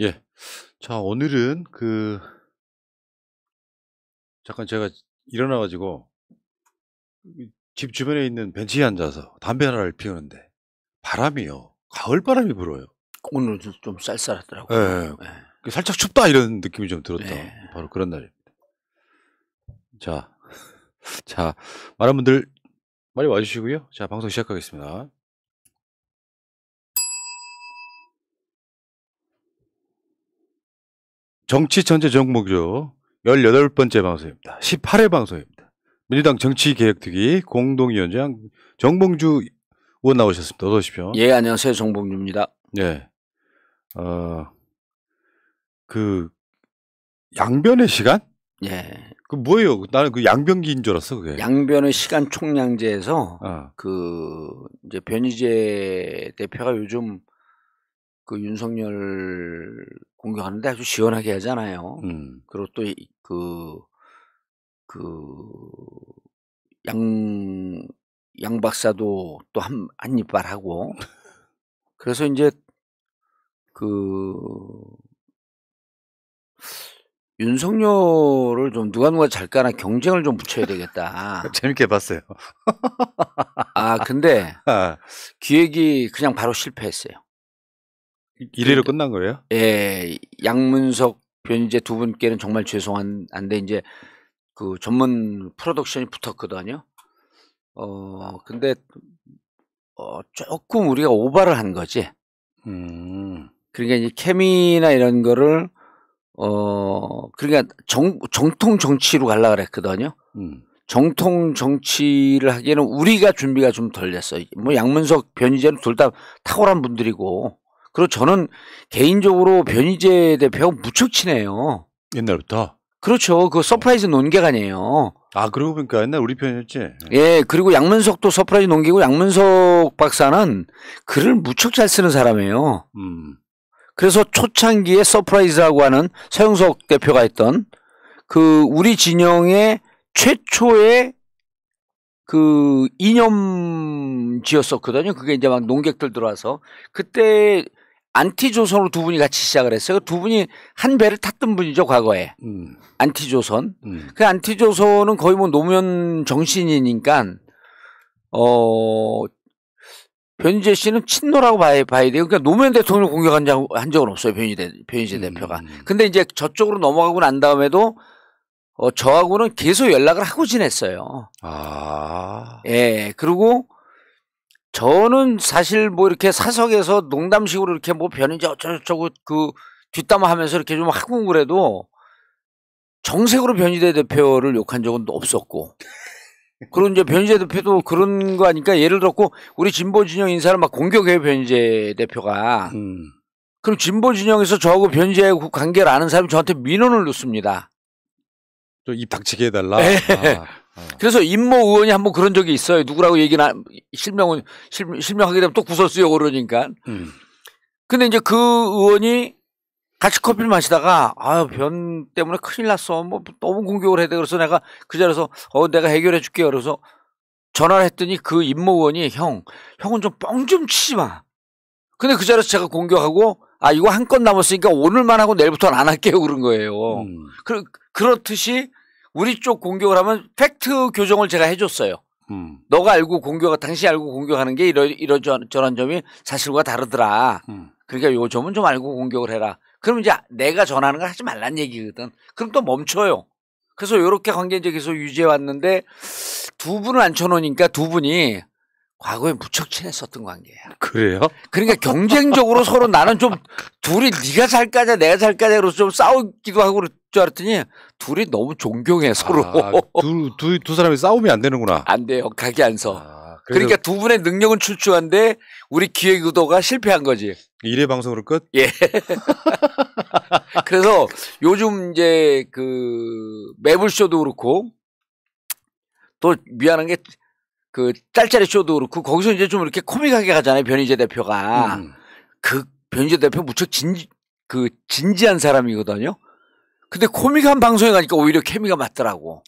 예. 자, 오늘은 잠깐 제가 일어나 가지고 집 주변에 있는 벤치에 앉아서 담배 하나를 피우는데 바람이요. 가을 바람이 불어요. 오늘 좀 쌀쌀하더라고요. 예. 네. 살짝 춥다 이런 느낌이 좀 들었던 네. 바로 그런 날입니다. 자, 많은 분들 많이 와 주시고요. 자, 방송 시작하겠습니다. 정치 천재 정봉주 18번째 방송입니다. 18회 방송입니다. 민주당 정치개혁특위 공동위원장 정봉주 의원 나오셨습니다. 어서 오십시오. 예, 안녕하세요. 정봉주입니다. 네. 양변의 시간? 예. 그 뭐예요? 나는 그 양변기인 줄 알았어, 그게. 양변의 시간 총량제에서 어. 이제 변희재 대표가 요즘 그 윤석열 공격하는데 아주 시원하게 하잖아요. 그리고 또 양 박사도 또 한 이빨 하고 그래서 이제 윤석열을 좀 누가 잘까나 경쟁을 좀 붙여야 되겠다. 재밌게 봤어요. 근데 기획이 그냥 바로 실패했어요. 1회로 끝난 거예요? 예, 양문석, 변희재 두 분께는 정말 죄송한데 이제 그 전문 프로덕션이 붙었거든요. 근데 조금 우리가 오바를 한 거지. 그러니까 이제 케미나 이런 거를 그러니까 정통 정치로 가려고 그랬거든요. 정통 정치를 하기에는 우리가 준비가 좀 덜 됐어요. 뭐 양문석, 변희재는 둘 다 탁월한 분들이고, 그리고 저는 개인적으로 변희재 대표가 무척 친해요. 옛날부터? 그렇죠. 그 서프라이즈 논객 아니에요. 그러고 보니까 옛날 우리 편이었지. 예, 그리고 양문석도 서프라이즈 논객이고, 양문석 박사는 글을 무척 잘 쓰는 사람이에요. 그래서 초창기에 서프라이즈라고 하는 서영석 대표가 했던 우리 진영의 최초의 이념지였었거든요. 그게 이제 막 논객들 들어와서 그때 안티조선으로 두 분이 같이 시작을 했어요. 두 분이 한 배를 탔던 분이죠, 과거에. 안티조선. 그 안티조선은 거의 뭐 노무현 정신이니까 변희재 씨는 친노라고 봐야 돼요. 그러니까 노무현 대통령을 공격한 적은 없어요, 변희재 대표가. 근데 이제 저쪽으로 넘어가고 난 다음에도 저하고는 계속 연락을 하고 지냈어요. 예. 그리고 저는 사실 뭐 이렇게 사석에서 농담식으로 이렇게 뭐 변희재 어쩌고저쩌고 뒷담화 하면서 이렇게 좀 하고 그래도 정색으로 변희재 대표를 욕한 적은 없었고. 그리고 이제 변희재 대표도 그런 거 하니까 예를 들었고 우리 진보 진영 인사를 막 공격해요, 변희재 대표가. 그럼 진보 진영에서 저하고 변희재하고 관계를 아는 사람이 저한테 민원을 넣습니다. 좀 입 닥치게 해달라. 그래서 임모 의원이 한번 그런 적이 있어요. 누구라고 얘기는 실명하게 되면 또 구설수요 그러니까. 근데 이제 그 의원이 같이 커피를 마시다가 변 때문에 큰일 났어. 뭐 너무 공격을 해야 돼. 그래서 내가 그 자리에서 내가 해결해 줄게요. 그래서 전화를 했더니 그 임모 의원이 형은 좀 뻥 좀 치지 마. 근데 그 자리에서 제가 공격하고 이거 한 건 남았으니까 오늘만 하고 내일부터는 안 할게요. 그런 거예요. 그렇듯이 우리 쪽 공격을 하면 팩트 교정을 제가 해줬어요. 너가 당신이 알고 공격하는 게 이런 점이 사실과 다르더라. 그러니까 요 점은 좀 알고 공격을 해라. 그럼 이제 내가 전하는 걸 하지 말란 얘기거든. 그럼 또 멈춰요. 그래서 이렇게 관계 이제 계속 유지해 왔는데 두 분을 앉혀놓으니까 두 분이 과거에 무척 친했었던 관계야. 그래요? 그러니까 경쟁적으로 서로 나는 좀 둘이 네가 잘 까자 내가 잘 까자 그래서 좀 싸우기도 하고 그럴 줄 알았더니 둘이 너무 존경해 서로. 두 사람이 싸우면 안 되는구나. 안 돼요. 각이 안 서. 그러니까 두 분의 능력은 출중한데 우리 기획 의도가 실패한 거지. 1회 방송으로 끝? 예. 그래서 요즘 이제 매불쇼도 그렇고 또 미안한 게 짤짤이 쇼도 그렇고 거기서 이제 좀 이렇게 코믹하게 가잖아요. 변희재 대표가. 변희재 대표 무척 진지한 사람이거든요. 근데 코믹한 방송에 가니까 오히려 케미가 맞더라고.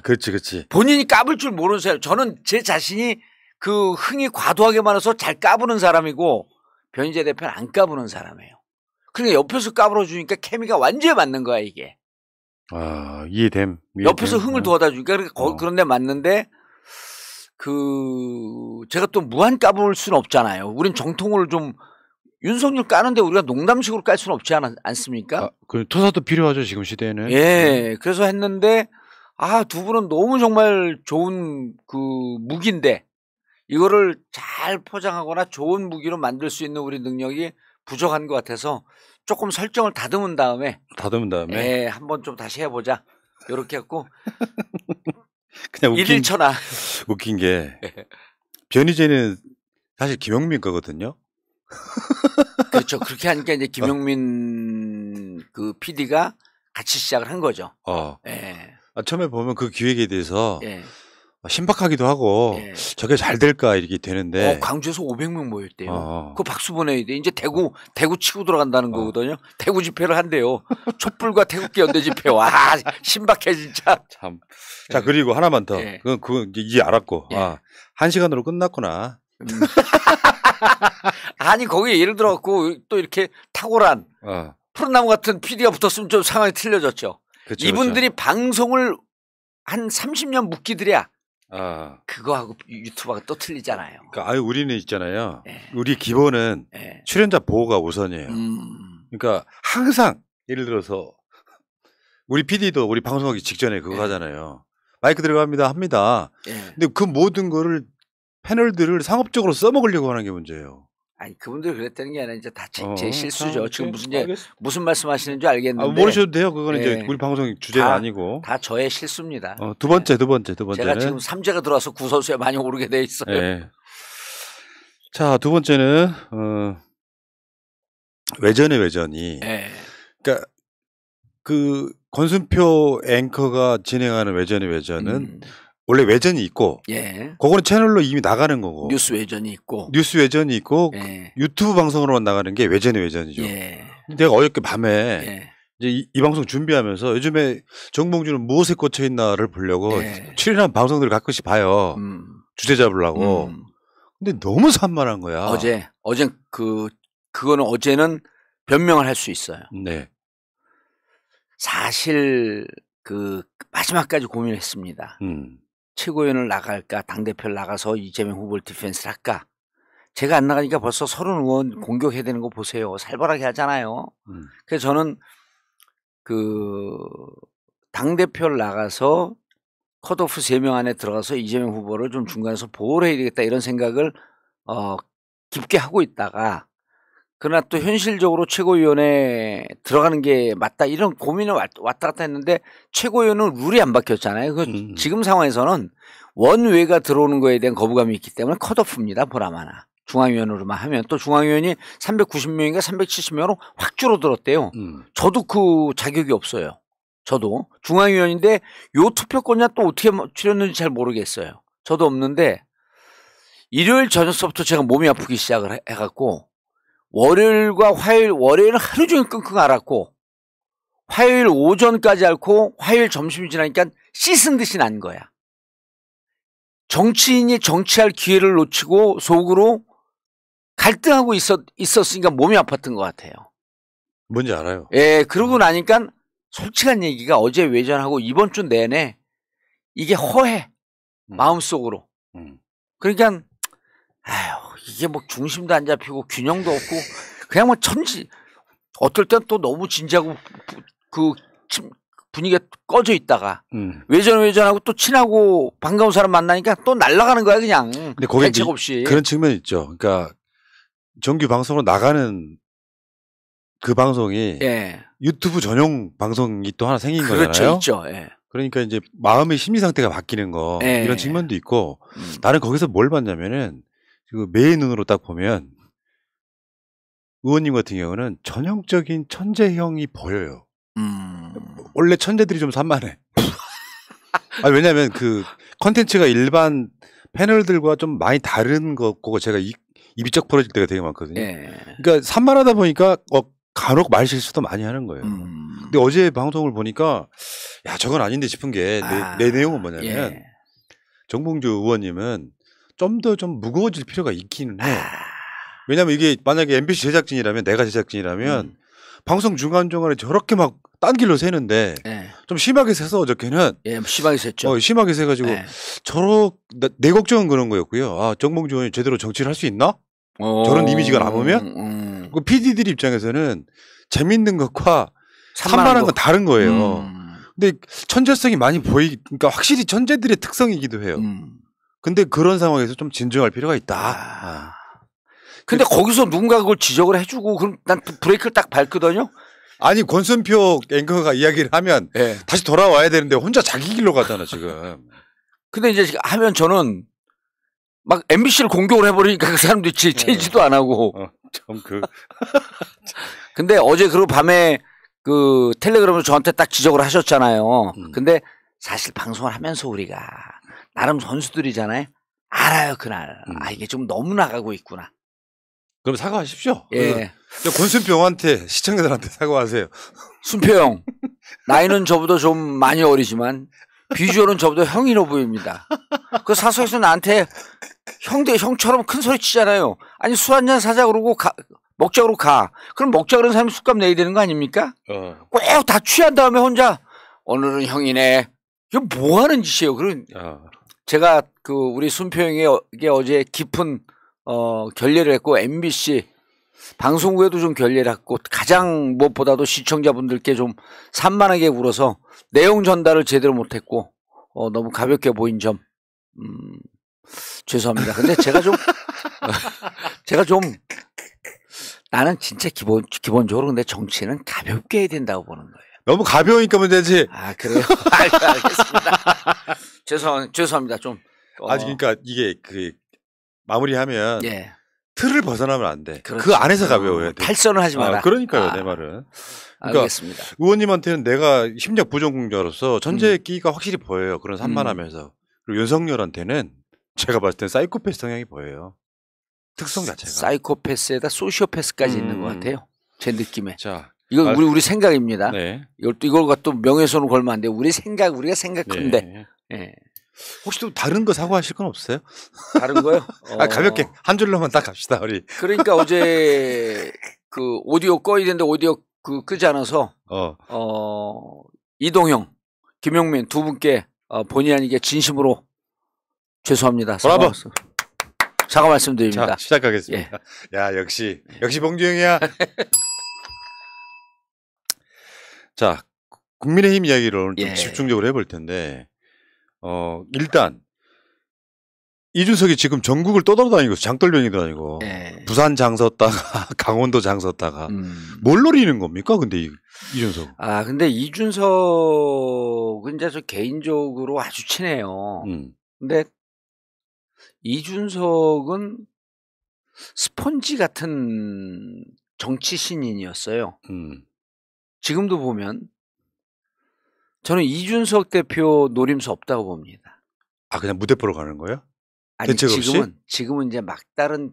그렇지. 본인이 까불 줄 모르는 사람. 저는 제 자신이 흥이 과도하게 많아서 잘 까부는 사람이고 변희재 대표는 안 까부는 사람이에요. 그러니까 옆에서 까불어 주니까 케미가 완전히 맞는 거야 이게. 아, 이해됨. 옆에서 흥을 돋아 주니까 그런데 맞는데 제가 또 무한 까불 수는 없잖아요. 우린 정통을 좀 윤석열 까는데 우리가 농담식으로 깔 수는 없지 않습니까? 아, 그 토사도 필요하죠 지금 시대에는. 예, 그래서 했는데 두 분은 너무 정말 좋은 무기인데 이거를 잘 포장하거나 좋은 무기로 만들 수 있는 우리 능력이 부족한 것 같아서 조금 설정을 다듬은 다음에 예, 한번 좀 다시 해보자 이렇게 했고 그냥 웃긴 게 변희재는 사실 김용민 거거든요. 그렇죠. 그렇게 하니까 이제 김용민 PD가 같이 시작을 한 거죠. 예. 처음에 보면 그 기획에 대해서 예. 신박하기도 하고 예. 저게 잘 될까 이렇게 되는데 광주에서 500명 모였대요. 그거 박수 보내야 돼. 이제 대구 치고 들어간다는 거거든요. 대구 집회를 한대요. 촛불과 태극기 연대 집회. 와 신박해 진짜. 참. 자 그리고 하나만 더. 예. 그건 이제 알았고. 예. 1시간으로 끝났구나. 아니 거기 예를 들어 갖고 또 이렇게 탁월한 푸른나무 같은 PD가 붙었으면 좀 상황이 틀려졌죠. 그쵸, 이분들이 그쵸. 방송을 한 30년 묵기들이야. 아. 그거하고 유튜버가 또 틀리잖아요. 그러니까 우리는 있잖아요. 예. 우리 기본은 예. 출연자 보호가 우선이에요. 그러니까 항상 예를 들어서 우리 PD도 우리 방송하기 직전에 그거 하잖아요. 마이크 들어갑니다 합니다. 근데 그 모든 거를 패널들을 상업적으로 써먹으려고 하는 게 문제예요. 아니 그분들 그랬다는 게 아니라 이제 다 제 실수죠. 지금 알겠습니다. 무슨 말씀하시는 줄 알겠는데. 모르셔도 돼요. 그거는 예. 이제 우리 방송 주제는 아니고. 다 저의 실수입니다. 두 번째는 제가 지금 3제가 들어와서 구설수에 많이 오르게 돼 있어요. 예. 자, 두 번째는 외전의 외전이. 예. 그러니까 그 권순표 앵커가 진행하는 외전의 외전은 원래 외전이 있고, 예. 그거는 채널로 이미 나가는 거고, 뉴스 외전이 있고, 예. 유튜브 방송으로만 나가는 게 외전의 외전이죠. 예. 내가 어저께 밤에 이제 이 방송 준비하면서 요즘에 정봉주는 무엇에 꽂혀 있나를 보려고 출연한 방송들을 가끔씩 봐요. 주제 잡으려고. 근데 너무 산만한 거야. 어젠 그거는 어제는 변명을 할 수 있어요. 네. 사실 마지막까지 고민했습니다. 최고위원을 나갈까 당대표를 나가서 이재명 후보를 디펜스를 할까. 제가 안 나가니까 벌써 30 의원 공격해야 되는 거 보세요. 살벌하게 하잖아요. 그래서 저는 당대표를 나가서 컷오프 3명 안에 들어가서 이재명 후보를 좀 중간에서 보호를 해야 되겠다 이런 생각을 깊게 하고 있다가 그러나 또 현실적으로 최고위원회 들어가는 게 맞다 이런 고민을 왔다 갔다 했는데 최고위원은 룰이 안 바뀌었잖아요. 지금 상황에서는 원외가 들어오는 거에 대한 거부감이 있기 때문에 컷오프입니다. 보라마나. 중앙위원으로만 하면 또 중앙위원이 390명인가 370명으로 확 줄어들었대요. 저도 그 자격이 없어요. 저도 중앙위원인데 요 투표권자 또 어떻게 줄였는지 잘 모르겠어요. 저도 없는데 일요일 저녁서부터 제가 몸이 아프기 시작을 해갖고 월요일과 월요일은 하루 종일 끙끙 앓았고 화요일 오전까지 앓고 화요일 점심이 지나니까 씻은 듯이 난 거야. 정치인이 정치할 기회를 놓치고 속으로 갈등하고 있었으니까 몸이 아팠던 것 같아요. 뭔지 알아요. 예, 그러고 나니까 솔직한 얘기가 어제 외전하고 이번 주 내내 이게 허해. 마음속으로. 그러니까 이게 뭐 중심도 안 잡히고 균형도 없고 그냥 뭐 어떨 땐 또 너무 진지하고 분위기가 꺼져 있다가 외전하고 또 친하고 반가운 사람 만나니까 또 날아가는 거야 그냥. 근데 거기 대책 없이. 그런 측면이 있죠. 그러니까 정규 방송으로 나가는 그 방송이 유튜브 전용 방송이 또 하나 생긴 거잖아요. 그렇죠, 있죠. 예. 그러니까 이제 마음의 심리 상태가 바뀌는 거 이런 측면도 있고 나는 거기서 뭘 봤냐면은 매의 눈으로 딱 보면 의원님 같은 경우는 전형적인 천재형이 보여요. 원래 천재들이 좀 산만해. 왜냐하면 그 컨텐츠가 일반 패널들과 좀 많이 다른 거고 제가 입이 쩍 벌어질 때가 되게 많거든요. 그러니까 산만하다 보니까 간혹 말 실수도 많이 하는 거예요. 근데 어제 방송을 보니까 야 저건 아닌데 싶은 게 내 내용은 뭐냐면 정봉주 의원님은 좀 더 좀 무거워질 필요가 있기는 해. 왜냐면 이게 만약에 MBC 제작진이라면 내가 제작진이라면 방송 중간중간에 저렇게 막 딴 길로 새는데 네. 좀 심하게 새서 어저께는 예, 심하게 샜죠. 심하게 새가지고 네. 내 걱정은 그런 거였고요. 아, 정봉주 의원이 제대로 정치를 할 수 있나? 저런 이미지가 남으면 그 PD들 입장에서는 재밌는 것과 산만한 건 다른 거예요. 근데 천재성이 많이 그러니까 확실히 천재들의 특성이기도 해요. 근데 그런 상황에서 좀 진정할 필요가 있다. 근데 거기서 누군가 그걸 지적을 해주고 그럼 난 브레이크를 딱 밟거든요. 아니 권순표 앵커가 이야기를 하면 네. 다시 돌아와야 되는데 혼자 자기 길로 가잖아 지금. 근데 이제 하면 저는 막 MBC를 공격을 해버리니까 그 사람들이 제지도 안 하고. 좀 근데 어제 그리고 밤에 그 텔레그램으로 저한테 딱 지적을 하셨잖아요. 근데 사실 방송을 하면서 우리가 나름 선수들이잖아요. 알아요 그날. 아 이게 좀 너무 나가고 있구나. 그럼 사과하십시오. 예. 권순표 형한테 시청자들한테 사과하세요. 순표 형 나이는 저보다 좀 많이 어리지만 비주얼은 저보다 형이로 보입니다. 그 사석에서 나한테 형처럼 큰 소리 치잖아요. 아니 술 한잔 사자 그러고 먹자 그러고 가. 그럼 먹자 그런 사람이 술값 내야 되는 거 아닙니까? 꼭 다 취한 다음에 혼자 오늘은 형이네. 이거 뭐 하는 짓이에요. 그런 제가 그 우리 순표 형에게 어제 깊은 결례를 했고 MBC 방송국에도 좀 결례를 했고 가장 무엇보다도 시청자분들께 좀 산만하게 굴어서 내용 전달을 제대로 못했고 너무 가볍게 보인 점 죄송합니다. 근데 제가 좀 나는 진짜 기본적으로 근데 정치는 가볍게 해야 된다고 보는 거예요. 너무 가벼우니까 문제지. 아 그래요? 알겠습니다. 죄송합니다. 좀 아니 그러니까 이게 그 마무리하면 예. 틀을 벗어나면 안 돼. 그렇죠. 그 안에서 가벼워야 돼. 탈선을 하지 마라. 그러니까요, 내 말은. 그러니까 알겠습니다. 의원님한테는 내가 심리학 부전공자로서 천재의 끼가 확실히 보여요. 그런 산만하면서. 그리고 윤석열한테는 제가 봤을 땐 사이코패스 성향이 보여요. 특성 자체가. 사이코패스에다 소시오패스까지 있는 것 같아요. 제 느낌에. 자, 이건 우리 생각입니다. 네. 이걸 또 명예훼손을 걸면 안 돼요. 우리가 생각한데. 네. 네. 혹시 또 다른 거 사고하실 건 없어요? 다른 거요? 가볍게 한 줄로만 딱 갑시다 우리. 그러니까 어제 그 오디오 꺼야 되는데 오디오 끄지 않아서 이동형, 김용민 두 분께 본의 아니게 진심으로 죄송합니다. 사과 말씀드립니다. 자, 시작하겠습니다. 예. 야 역시 봉주 형이야. 자 국민의힘 이야기를 오늘 좀 집중적으로 해볼 텐데. 일단 이준석이 지금 전국을 떠돌아다니고 장돌뱅이도 아니고 부산 장 섰다가 강원도 장 섰다가 뭘 노리는 겁니까? 근데 이준석. 아 근데 이준석은 이제 저 개인적으로 아주 친해요. 근데 이준석은 스펀지 같은 정치 신인이었어요. 지금도 보면 저는 이준석 대표 노림수 없다고 봅니다. 아 그냥 무대 보러 가는 거예요? 아니 지금은 이제 막다른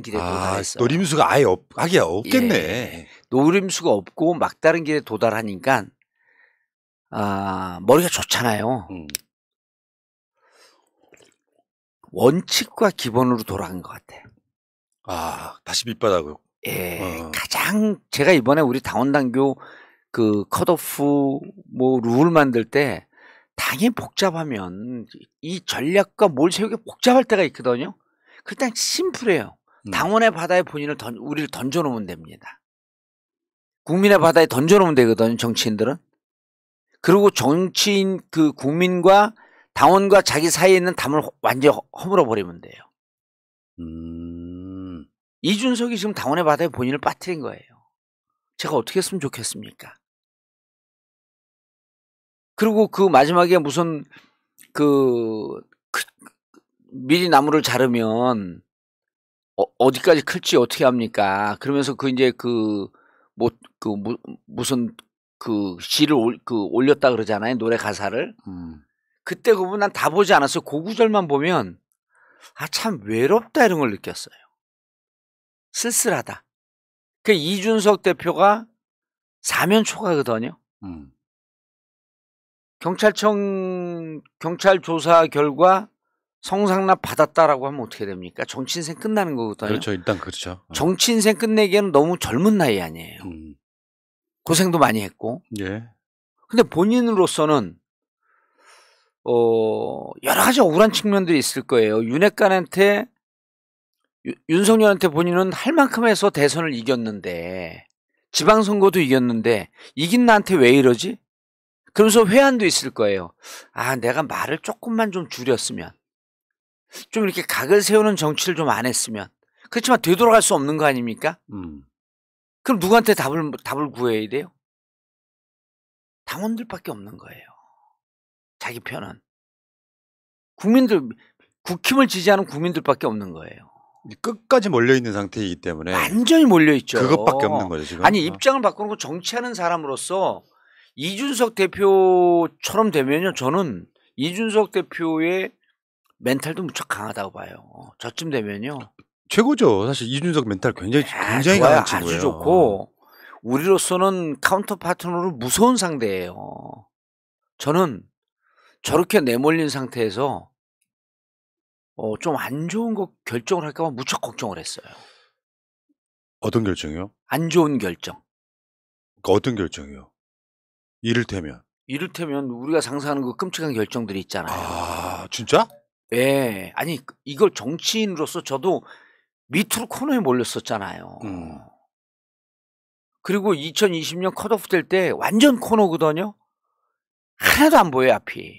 길에 도달했어요. 노림수가 아예 하기야 없겠네. 예, 노림수가 없고 막다른 길에 도달하니까 머리가 좋잖아요. 원칙과 기본으로 돌아간 것 같아. 다시 밑바닥으로. 예, 가장 제가 이번에 우리 당원당규 그 컷오프 뭐 룰 만들 때 당연히 복잡하면 이 전략과 뭘 세우기 복잡할 때가 있거든요. 그때 심플해요. 당원의 바다에 우리를 던져놓으면 됩니다. 국민의 바다에 던져놓으면 되거든요. 정치인들은. 그리고 정치인 그 국민과 당원과 자기 사이에 있는 담을 완전히 허물어 버리면 돼요. 이준석이 지금 당원의 바다에 본인을 빠뜨린 거예요. 제가 어떻게 했으면 좋겠습니까? 그리고 그 마지막에 무슨 미리 나무를 자르면 어디까지 클지 어떻게 합니까? 그러면서 무슨 시를 올렸다 그러잖아요. 노래 가사를. 그때 그 부분 난 다 보지 않았어요. 그 구절만 보면 참 외롭다 이런 걸 느꼈어요. 쓸쓸하다. 그 이준석 대표가 사면 초과거든요. 경찰 조사 결과 성상납 받았다라고 하면 어떻게 됩니까? 정치 인생 끝나는 거거든요. 그렇죠. 일단 그렇죠. 정치 인생 끝내기에는 너무 젊은 나이 아니에요. 고생도 많이 했고. 예. 근데 본인으로서는 여러 가지 억울한 측면들이 있을 거예요. 윤핵관한테 윤석열한테 본인은 할 만큼 해서 대선을 이겼는데 지방선거도 이겼는데 이긴 나한테 왜 이러지? 그러면서 회한도 있을 거예요. 아, 내가 말을 조금만 좀 줄였으면, 좀 이렇게 각을 세우는 정치를 좀 안 했으면. 그렇지만 되돌아갈 수 없는 거 아닙니까? 그럼 누구한테 답을 구해야 돼요? 당원들밖에 없는 거예요. 자기 편은. 국민들, 국힘을 지지하는 국민들밖에 없는 거예요. 끝까지 몰려있는 상태이기 때문에. 완전히 몰려있죠. 그것밖에 없는 거죠, 지금. 아니, 입장을 바꾸는 거 정치하는 사람으로서 이준석 대표처럼 되면요, 저는 이준석 대표의 멘탈도 무척 강하다고 봐요. 저쯤 되면요. 최고죠. 사실 이준석 멘탈 굉장히 좋아요. 강한 친구예요. 아주 좋고, 우리로서는 카운터 파트너로 무서운 상대예요. 저는 저렇게 내몰린 상태에서 좀 안 좋은 거 결정을 할까 봐 무척 걱정을 했어요. 어떤 결정이요? 안 좋은 결정. 그러니까 어떤 결정이요? 이를테면 우리가 상상하는 그 끔찍한 결정들이 있잖아요. 아, 진짜? 예. 아니, 이걸 정치인으로서 저도 미투 코너에 몰렸었잖아요. 그리고 2020년 컷오프 될 때 완전 코너거든요. 하나도 안 보여요, 앞이.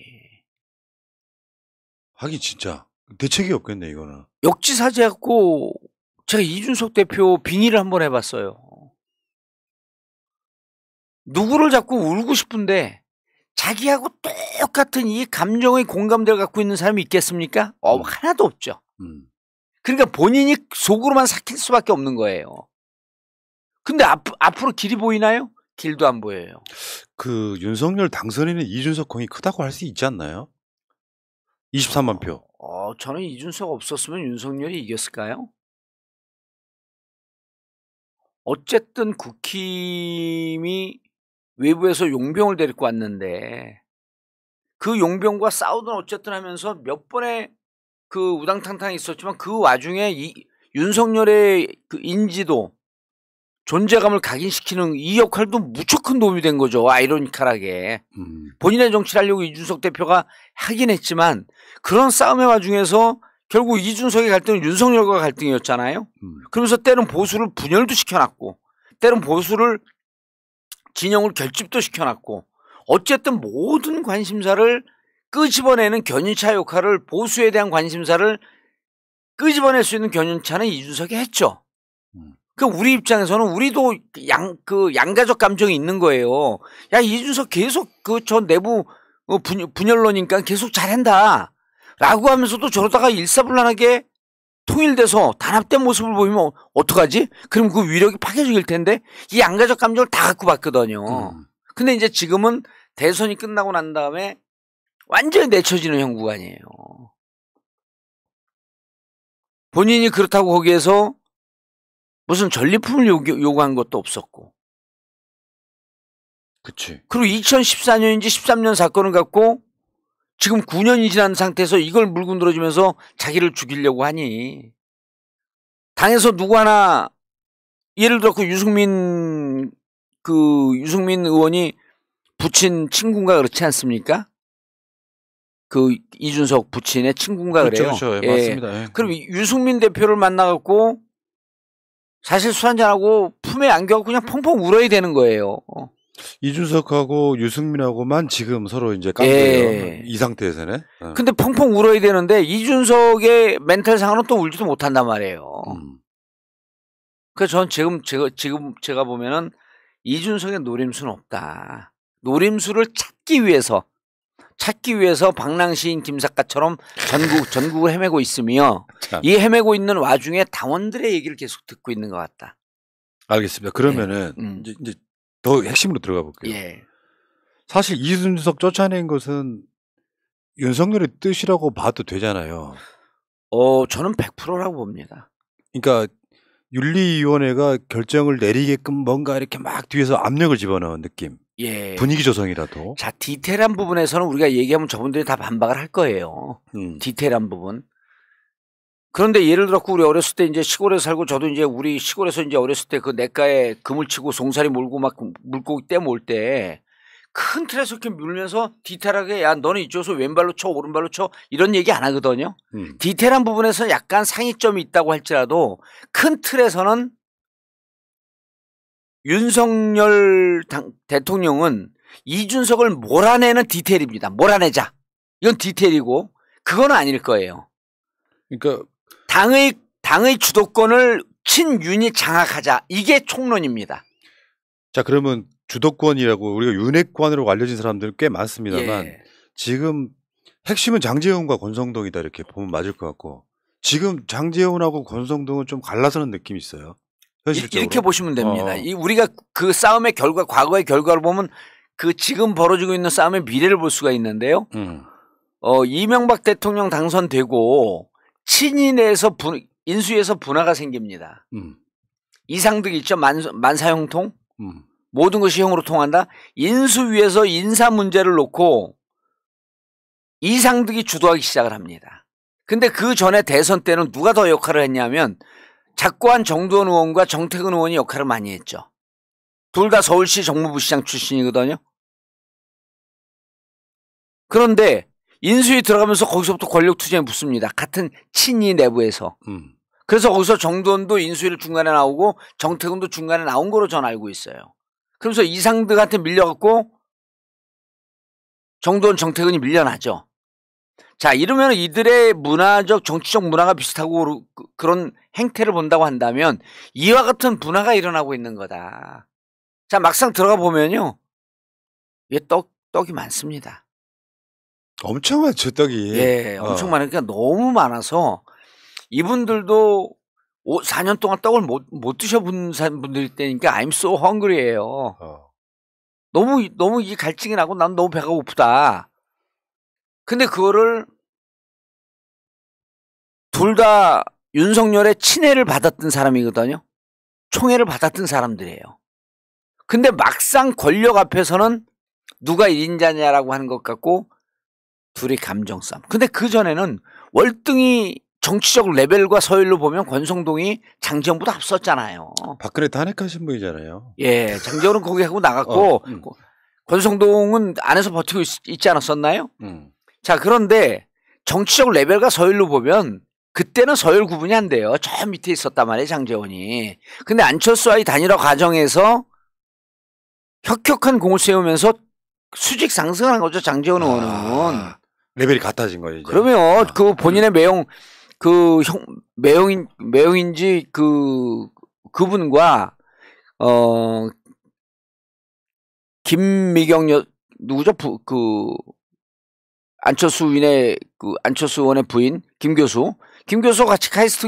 하긴 진짜 대책이 없겠네, 이거는. 역지사지하고 제가 이준석 대표 빙의를 한번 해봤어요. 누구를 자꾸 울고 싶은데 자기하고 똑같은 이 감정의 공감대를 갖고 있는 사람이 있겠습니까? 하나도 없죠. 그러니까 본인이 속으로만 삭힐 수밖에 없는 거예요. 근데 앞으로 길이 보이나요? 길도 안 보여요. 그 윤석열 당선인은 이준석 공이 크다고 할 수 있지 않나요? 23만 표. 저는 이준석 없었으면 윤석열이 이겼을까요? 어쨌든 국힘이 외부에서 용병을 데리고 왔는데 그 용병과 싸우든 어쨌든 하면서 몇 번의 그 우당탕탕이 있었지만 그 와중에 윤석열의 그 인지도, 존재감을 각인시키는 이 역할도 무척 큰 도움이 된 거죠. 아이러니컬하게. 본인의 정치를 하려고 이준석 대표가 하긴 했지만 그런 싸움의 와중에서 결국 이준석의 갈등은 윤석열과 갈등이었잖아요. 그러면서 때론 보수를 분열도 시켜놨고 때론 보수를 진영을 결집도 시켜놨고 어쨌든 모든 관심사를 끄집어내는 견인차 역할을, 보수에 대한 관심사를 끄집어낼 수 있는 견인차는 이준석이 했죠. 그 우리 입장에서는 우리도 양가적 감정이 있는 거예요. 야, 이준석 계속 저 내부 분열로니까 계속 잘한다 라고 하면서도 저러다가 일사불란하게 통일돼서 단합된 모습을 보이면 어떡하지? 그럼 그 위력이 파괴적일 텐데 이 양가적 감정을 다 갖고 봤거든요. 근데 이제 지금은 대선이 끝나고 난 다음에 완전히 내쳐지는 형국아니에요. 본인이 그렇다고 거기에서 무슨 전리품을 요구한 것도 없었고. 그치. 그리고 2014년인지 13년 사건을 갖고 지금 9년이 지난 상태에서 이걸 물고 늘어지면서 자기를 죽이려고 하니 당에서 누구 하나 예를 들어 유승민 의원이 부친 친구인가 그렇지 않습니까? 그 이준석 부친의 친구인가 그래요. 그렇죠. 예, 맞습니다. 예. 그럼 유승민 대표를 만나갖고 사실 술 한잔하고 품에 안겨갖고 그냥 펑펑 울어야 되는 거예요. 이준석하고 유승민하고만 지금 서로 이제 깡패예요. 이 상태에서는. 근데 펑펑 울어야 되는데 이준석의 멘탈상으로는 또 울지도 못한단 말이에요. 그래서 저는 지금 제가 보면은 이준석의 노림수는 없다. 노림수를 찾기 위해서 방랑시인 김사과처럼 전국을 헤매고 있으며 참. 이 헤매고 있는 와중에 당원들의 얘기를 계속 듣고 있는 것 같다. 알겠습니다. 그러면은 이제 더 핵심으로 들어가 볼게요. 예. 사실 이준석 쫓아낸 것은 윤석열의 뜻이라고 봐도 되잖아요. 저는 100%라고 봅니다. 그러니까 윤리위원회가 결정을 내리게끔 뭔가 이렇게 막 뒤에서 압력을 집어넣은 느낌. 예. 분위기 조성이라도. 자, 디테일한 부분에서는 우리가 얘기하면 저분들이 다 반박을 할 거예요. 디테일한 부분. 그런데 예를 들어 우리 어렸을 때 이제 시골에 살고 저도 이제 우리 시골에서 이제 어렸을 때 그 냇가에 그물 치고 송사리 몰고 막 물고기 떼모을 때 큰 틀에서 이렇게 물면서 디테일하게 야 너는 이쪽에서 왼발로 쳐 오른발로 쳐 이런 얘기 안 하거든요. 디테일한 부분에서 약간 상이점이 있다고 할지라도 큰 틀에서는 윤석열 대통령은 이준석을 몰아내는 디테일입니다. 몰아내자. 이건 디테일이고 그건 아닐 거예요. 그러니까 당의 주도권을 친윤이 장악하자. 이게 총론입니다. 자, 그러면 주도권이라고 우리가 윤핵관으로 알려진 사람들 꽤 많습니다만 예. 지금 핵심은 장제원과 권성동이다 이렇게 보면 맞을 것 같고 지금 장제원하고 권성동은 좀 갈라서는 느낌이 있어요. 현실적으로. 이렇게 보시면 됩니다. 우리가 그 싸움의 결과, 과거의 결과를 보면 그 지금 벌어지고 있는 싸움의 미래를 볼 수가 있는데요. 이명박 대통령 당선되고 친인에서 인수위에서 분화가 생깁니다. 이상득 있죠? 만사형통? 모든 것이 형으로 통한다. 인수위에서 인사 문제를 놓고 이상득이 주도하기 시작을 합니다. 근데 그 전에 대선 때는 누가 더 역할을 했냐면 작고한 정두원 의원과 정태근 의원이 역할을 많이 했죠. 둘 다 서울시 정무부시장 출신이거든요. 그런데 인수위 들어가면서 거기서부터 권력 투쟁이 붙습니다. 같은 친이 내부에서. 그래서 거기서 정두원도 인수위를 중간에 나오고 정태근도 중간에 나온 거로 전 알고 있어요. 그러면서 이상득한테 밀려갖고 정두원 정태근이 밀려나죠. 자, 이러면 이들의 문화적 정치적 문화가 비슷하고 그런 행태를 본다고 한다면 이와 같은 분화가 일어나고 있는 거다. 자, 막상 들어가 보면요. 이게 떡이 많습니다. 엄청 많죠, 떡이. 예, 엄청 많으니까 너무 많아서 이분들도 4년 동안 떡을 못 드셔본 분들일 때니까 I'm so hungry예요. 너무 이게 갈증이 나고 난 너무 배가 고프다. 근데 그거를 둘 다 윤석열의 친애를 받았던 사람이거든요. 총애를 받았던 사람들이에요. 근데 막상 권력 앞에서는 누가 1인자냐라고 하는 것 같고 둘이 감정 싸움. 근데 그전에는 월등히 정치적 레벨과 서열로 보면 권성동이 장제원보다 앞섰잖아요. 박근혜 탄핵하신 분이잖아요. 예, 장제원은 거기 하고 나갔고 권성동은 안에서 버티고 있지 않았었나요? 자, 그런데 정치적 레벨과 서열로 보면 그때는 서열 구분이 안 돼요. 저 밑에 있었단 말이에요, 장제원이. 근데 안철수와의 단일화 과정에서 혁혁한 공을 세우면서 수직 상승한 거죠, 장제원 의원은. 레벨이 같아진 거예요, 이제. 그러면 그 본인의 매형인지 그분과 김미경 누구죠? 안철수 의원의 부인 김 교수 같이 카이스트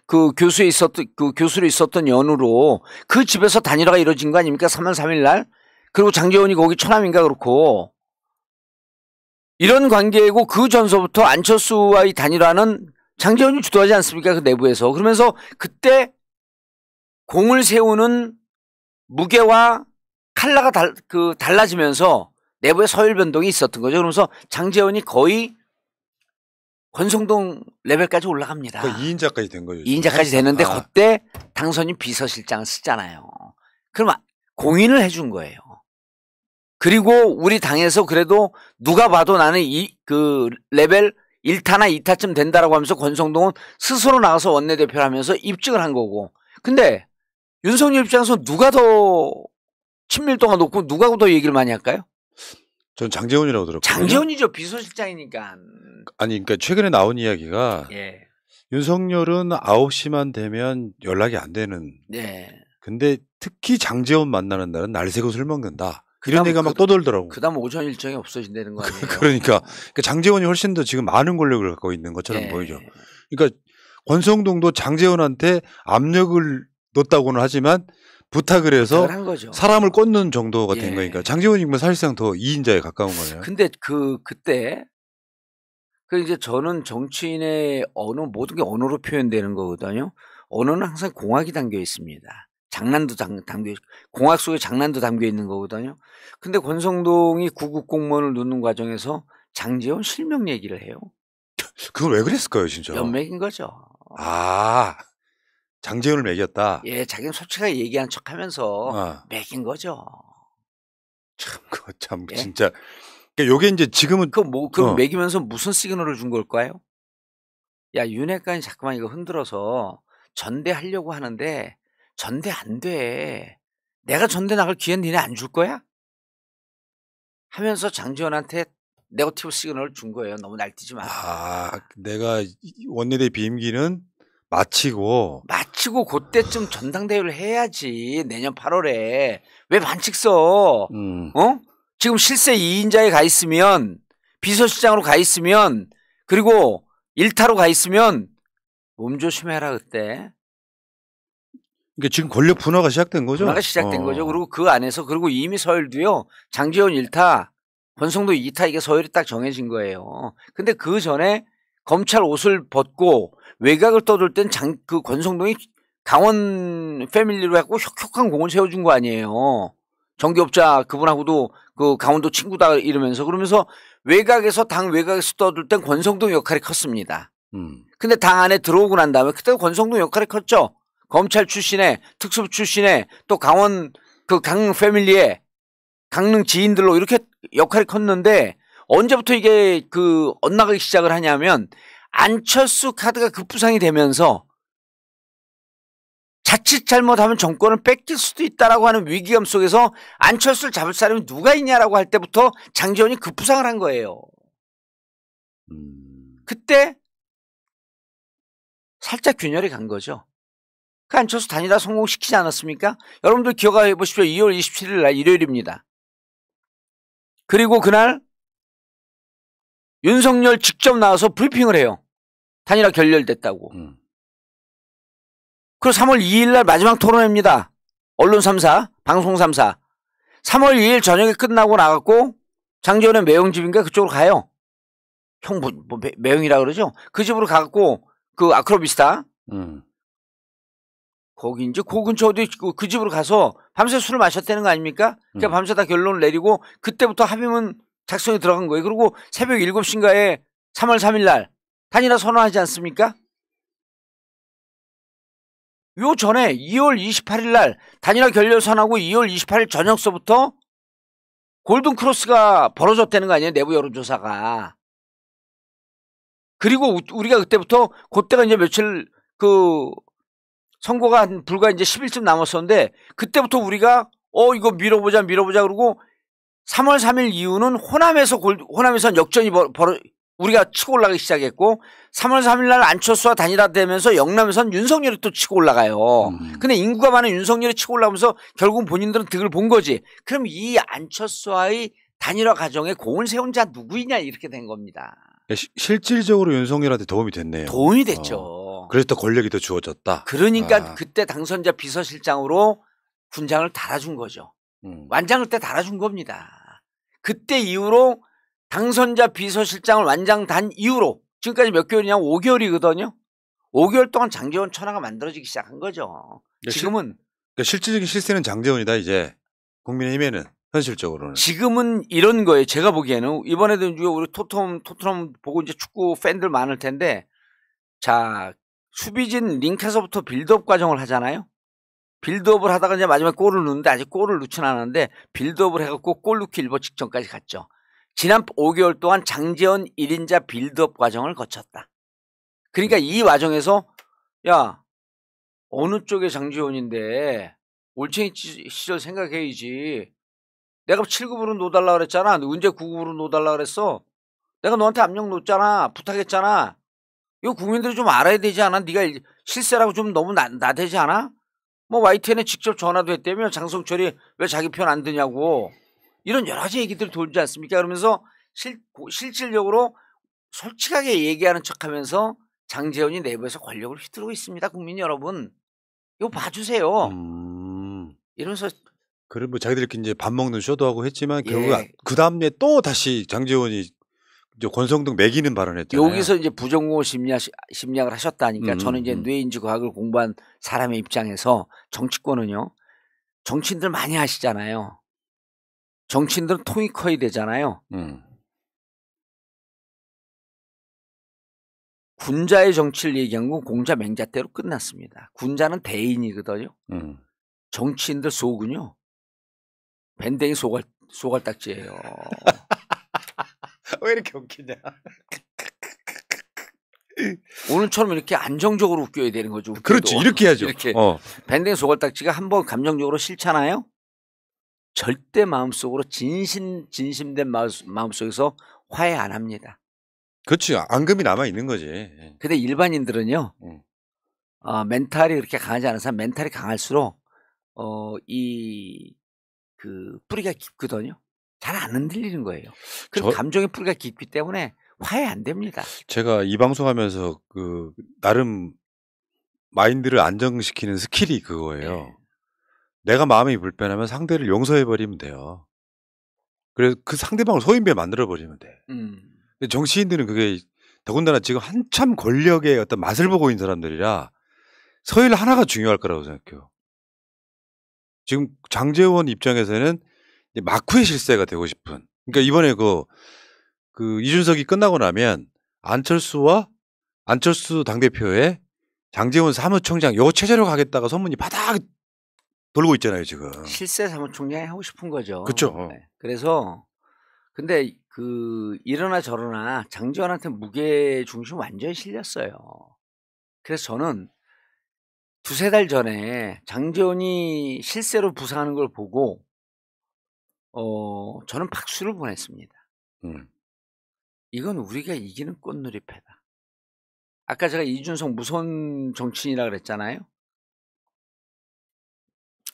교수로 있었던 연우로 그 집에서 단일화가 이루어진 거 아닙니까? 3월 3일 날. 그리고 장제원이 거기 처남인가 그렇고 이런 관계이고 그 전서부터 안철수와의 단일화는 장제원이 주도하지 않습니까? 그 내부에서. 그러면서 그때 공을 세우는 무게와 칼라가 달라지면서 내부의 서열 변동이 있었던 거죠. 그러면서 장제원이 거의 권성동 레벨까지 올라갑니다. 2인자까지 된 거죠. 2인자까지 됐는데 그때 당선인 비서실장을 쓰잖아요. 그럼 공인을 해준 거예요. 그리고 우리 당에서 그래도 누가 봐도 나는 그 레벨 1타나 2타쯤 된다라고 하면서 권성동은 스스로 나가서 원내대표를 하면서 입증을 한 거고. 근데 윤석열 입장에서 누가 더 친밀도가 높고 누가 더 얘기를 많이 할까요? 전 장제원이라고 들었거든요. 장제원이죠. 비서실장이니까. 아니, 그러니까 최근에 나온 이야기가 예. 윤석열은 9시만 되면 연락이 안 되는. 네. 근데 특히 장제원 만나는 날은 날 새고 술 먹는다. 이런 얘기가 막 떠돌더라고. 그다음 오전 일정이 없어진다는 거 아니에요? 그러니까 장제원이 훨씬 더 지금 많은 권력을 갖고 있는 것처럼 보이죠. 그러니까 권성동도 장제원한테 압력을 넣었다고는 하지만 부탁을 해서 사람을 꽂는 정도가 된 거니까 장제원이 사실상 더 2인자에 가까운 거예요. 근데 그때 이제 저는 정치인의 언어 모든 게 언어로 표현되는 거거든요. 언어는 항상 공학이 담겨 있습니다. 장난도 담겨 공학 속에 장난도 담겨 있는 거거든요. 근데 권성동이 구급 공무원을 넣는 과정에서 장제원 실명 얘기를 해요. 그걸 왜 그랬을까요, 진짜? 연맥인 거죠. 아, 장재훈을 매겼다. 예, 자기는 솔직하게 얘기하는 척하면서 매긴 거죠. 참, 그거 참 예? 진짜. 그러니까 요게 이제 지금은 그럼 매기면서 무슨 시그널을 준 걸까요? 야, 윤핵관이 자꾸만 이거 흔들어서 전대하려고 하는데 전대 안 돼. 내가 전대 나갈 기회는 니네 안 줄 거야? 하면서 장지원한테 네거티브 시그널을 준 거예요. 너무 날뛰지 마. 내가 원내대 비임기는 마치고 그때쯤 전당대회를 해야지. 내년 8월에. 왜 반칙 써? 지금 실세 2인자에 가 있으면, 비서실장으로 가 있으면, 그리고 일타로 가 있으면 몸 조심해라 그때. 그러니까 지금 권력 분화가 시작된 거죠? 분화가 시작된 거죠. 그리고 그 안에서 그리고 이미 서열도요. 장지원 1타, 권성도 2타 이게 서열이 딱 정해진 거예요. 근데 그 전에 검찰 옷을 벗고 외곽을 떠돌 땐 그 권성동이 강원 패밀리로 해갖고 혁혁한 공을 세워준 거 아니에요. 전기업자 그분하고도 그 강원도 친구다 이러면서 그러면서 외곽에서 당 외곽에서 떠들 땐 권성동 역할이 컸습니다. 근데 당 안에 들어오고 난 다음에 그때 권성동 역할이 컸죠. 검찰 출신에 특수부 출신에 또 강원 그 강릉 패밀리에 강릉 지인들로 이렇게 역할이 컸는데 언제부터 이게 그 엇나가기 시작을 하냐면 안철수 카드가 급부상이 되면서 자칫 잘못하면 정권을 뺏길 수도 있다라고 하는 위기감 속에서 안철수를 잡을 사람이 누가 있냐라고 할 때부터 장지원이 급부상을 한 거예요. 그때 살짝 균열이 간 거죠. 그 안철수 단일화 성공시키지 않았습니까? 여러분들 기억해 보십시오. 2월 27일 날 일요일입니다. 그리고 그날 윤석열 직접 나와서 브리핑을 해요. 단일화 결렬됐다고. 그리고 3월 2일 날 마지막 토론회입니다. 언론 3사, 방송 3사. 3월 2일 저녁에 끝나고 나갔고 장지원의 매형집인가 그쪽으로 가요. 형 매형이라 그러죠? 그 집으로 가갖고 그 아크로비스타. 거기 이제 그 근처 어디 그 집으로 가서 밤새 술을 마셨다는 거 아닙니까? 그러니까 밤새 다 결론을 내리고 그때부터 합의문 작성이 들어간 거예요. 그리고 새벽 7시인가에 3월 3일 날 단일화 선언하지 않습니까? 요 전에 2월 28일 날 단일화 결렬 선언하고 2월 28일 저녁서부터 골든크로스가 벌어졌다는 거 아니에요? 내부 여론조사가. 그리고 우리가 그때부터 그때가 이제 며칠 그 선거가 불과 이제 10일쯤 남았었는데 그때부터 우리가 이거 밀어보자 그러고 3월 3일 이후는 호남에선 역전이 우리가 치고 올라가기 시작했고 3월 3일 날 안철수와 단일화되면서 영남에선 윤석열이 또 치고 올라가요. 근데 인구가 많은 윤석열이 치고 올라오면서 결국 본인들은 득을 본 거지. 그럼 이 안철수와의 단일화 과정에 공을 세운 자 누구이냐 이렇게 된 겁니다. 실질적으로 윤석열한테 도움이 됐네요. 도움이 됐죠. 그래서 더 권력이 더 주어졌다. 그러니까 그때 당선자 비서실장으로 군장을 달아준 거죠. 완장을 때 달아준 겁니다. 그때 이후로 당선자 비서실장을 완장 단 이후로 지금까지 몇 개월이냐 5개월이거든요. 5개월 동안 장제원 천하가 만들어지기 시작한 거죠. 지금은 그러니까 실질적인 실세는 장제원이다 이제 국민의힘에는 현실적으로는. 지금은 이런 거예요. 제가 보기에는 이번에도 우리 토트넘 보고 이제 축구 팬들 많을 텐데 자 수비진 링크에서부터 빌드업 과정을 하잖아요. 빌드업을 하다가 이제 마지막에 골을 넣는데 아직 골을 넣지는 않았는데 빌드업을 해갖고 골 넣기 일보 직전까지 갔죠. 지난 5개월 동안 장제원 1인자 빌드업 과정을 거쳤다. 그러니까 이 과정에서 야 어느 쪽에 장제원인데 올챙이 시절 생각해야지. 내가 7급으로 놓달라 그랬잖아. 언제 9급으로 놓달라 그랬어. 내가 너한테 압력 놓잖아. 부탁했잖아. 이거 국민들이 좀 알아야 되지 않아? 네가 실세라고 좀 너무 나대지 않아? 뭐 YTN에 직접 전화도 했다며 장성철이 왜 자기 편 안 드냐고. 이런 여러 가지 얘기들 돌지 않습니까? 그러면서 실질적으로 솔직하게 얘기하는 척하면서 장제원이 내부에서 권력을 휘두르고 있습니다. 국민 여러분. 이거 봐주세요. 이러면서 그래 뭐 자기들끼리 이제 밥 먹는 쇼도 하고 했지만 결국 그 다음에 또 다시 장제원이 이제 권성동 매기는 발언했잖아요. 여기서 이제 부정공호 심리학을 하셨다니까 저는 이제 뇌인지 과학을 공부한 사람의 입장에서 정치권은요. 정치인들 많이 하시잖아요. 정치인들은 통이 커야 되잖아요. 군자의 정치를 얘기한 건 공자 맹자대로 끝났습니다. 군자는 대인이거든요. 정치인들 속은요. 밴댕이 소갈딱지예요. 왜 이렇게 웃기냐. 오늘처럼 이렇게 안정적으로 웃겨야 되는 거죠. 웃겨도. 그렇지. 이렇게 해야죠. 이렇게. 밴댕이 소갈딱지가 한번 감정적으로 싫잖아요. 절대 마음속으로 진심된 마음속에서 화해 안 합니다. 그렇지. 앙금이 남아 있는 거지. 근데 일반인들은요. 멘탈이 그렇게 강하지 않은 사람, 멘탈이 강할수록 그 뿌리가 깊거든요. 잘 안 흔들리는 거예요. 그 감정의 뿌리가 깊기 때문에 화해 안 됩니다. 제가 이 방송하면서 그 나름 마인드를 안정시키는 스킬이 그거예요. 네. 내가 마음이 불편하면 상대를 용서해 버리면 돼요. 그래서 그 상대방을 소인배 만들어 버리면 돼. 근데 정치인들은 그게 더군다나 지금 한참 권력의 어떤 맛을 보고 있는 사람들이라 서일 하나가 중요할 거라고 생각해요. 지금 장제원 입장에서는 마쿠의 실세가 되고 싶은. 그러니까 이번에 그 이준석이 끝나고 나면 안철수 당대표의 장제원 사무총장 요거 체제로 가겠다가 소문이 바닥 돌고 있잖아요, 지금. 실세 사무총장이 하고 싶은 거죠. 그렇죠. 네. 그래서 근데 이러나 저러나 장제원한테 무게 중심 완전히 실렸어요. 그래서 저는 두세 달 전에 장제원이 실세로 부상하는 걸 보고 저는 박수를 보냈습니다. 이건 우리가 이기는 꽃놀이패다. 아까 제가 이준석 무서운 정치인이라고 그랬잖아요.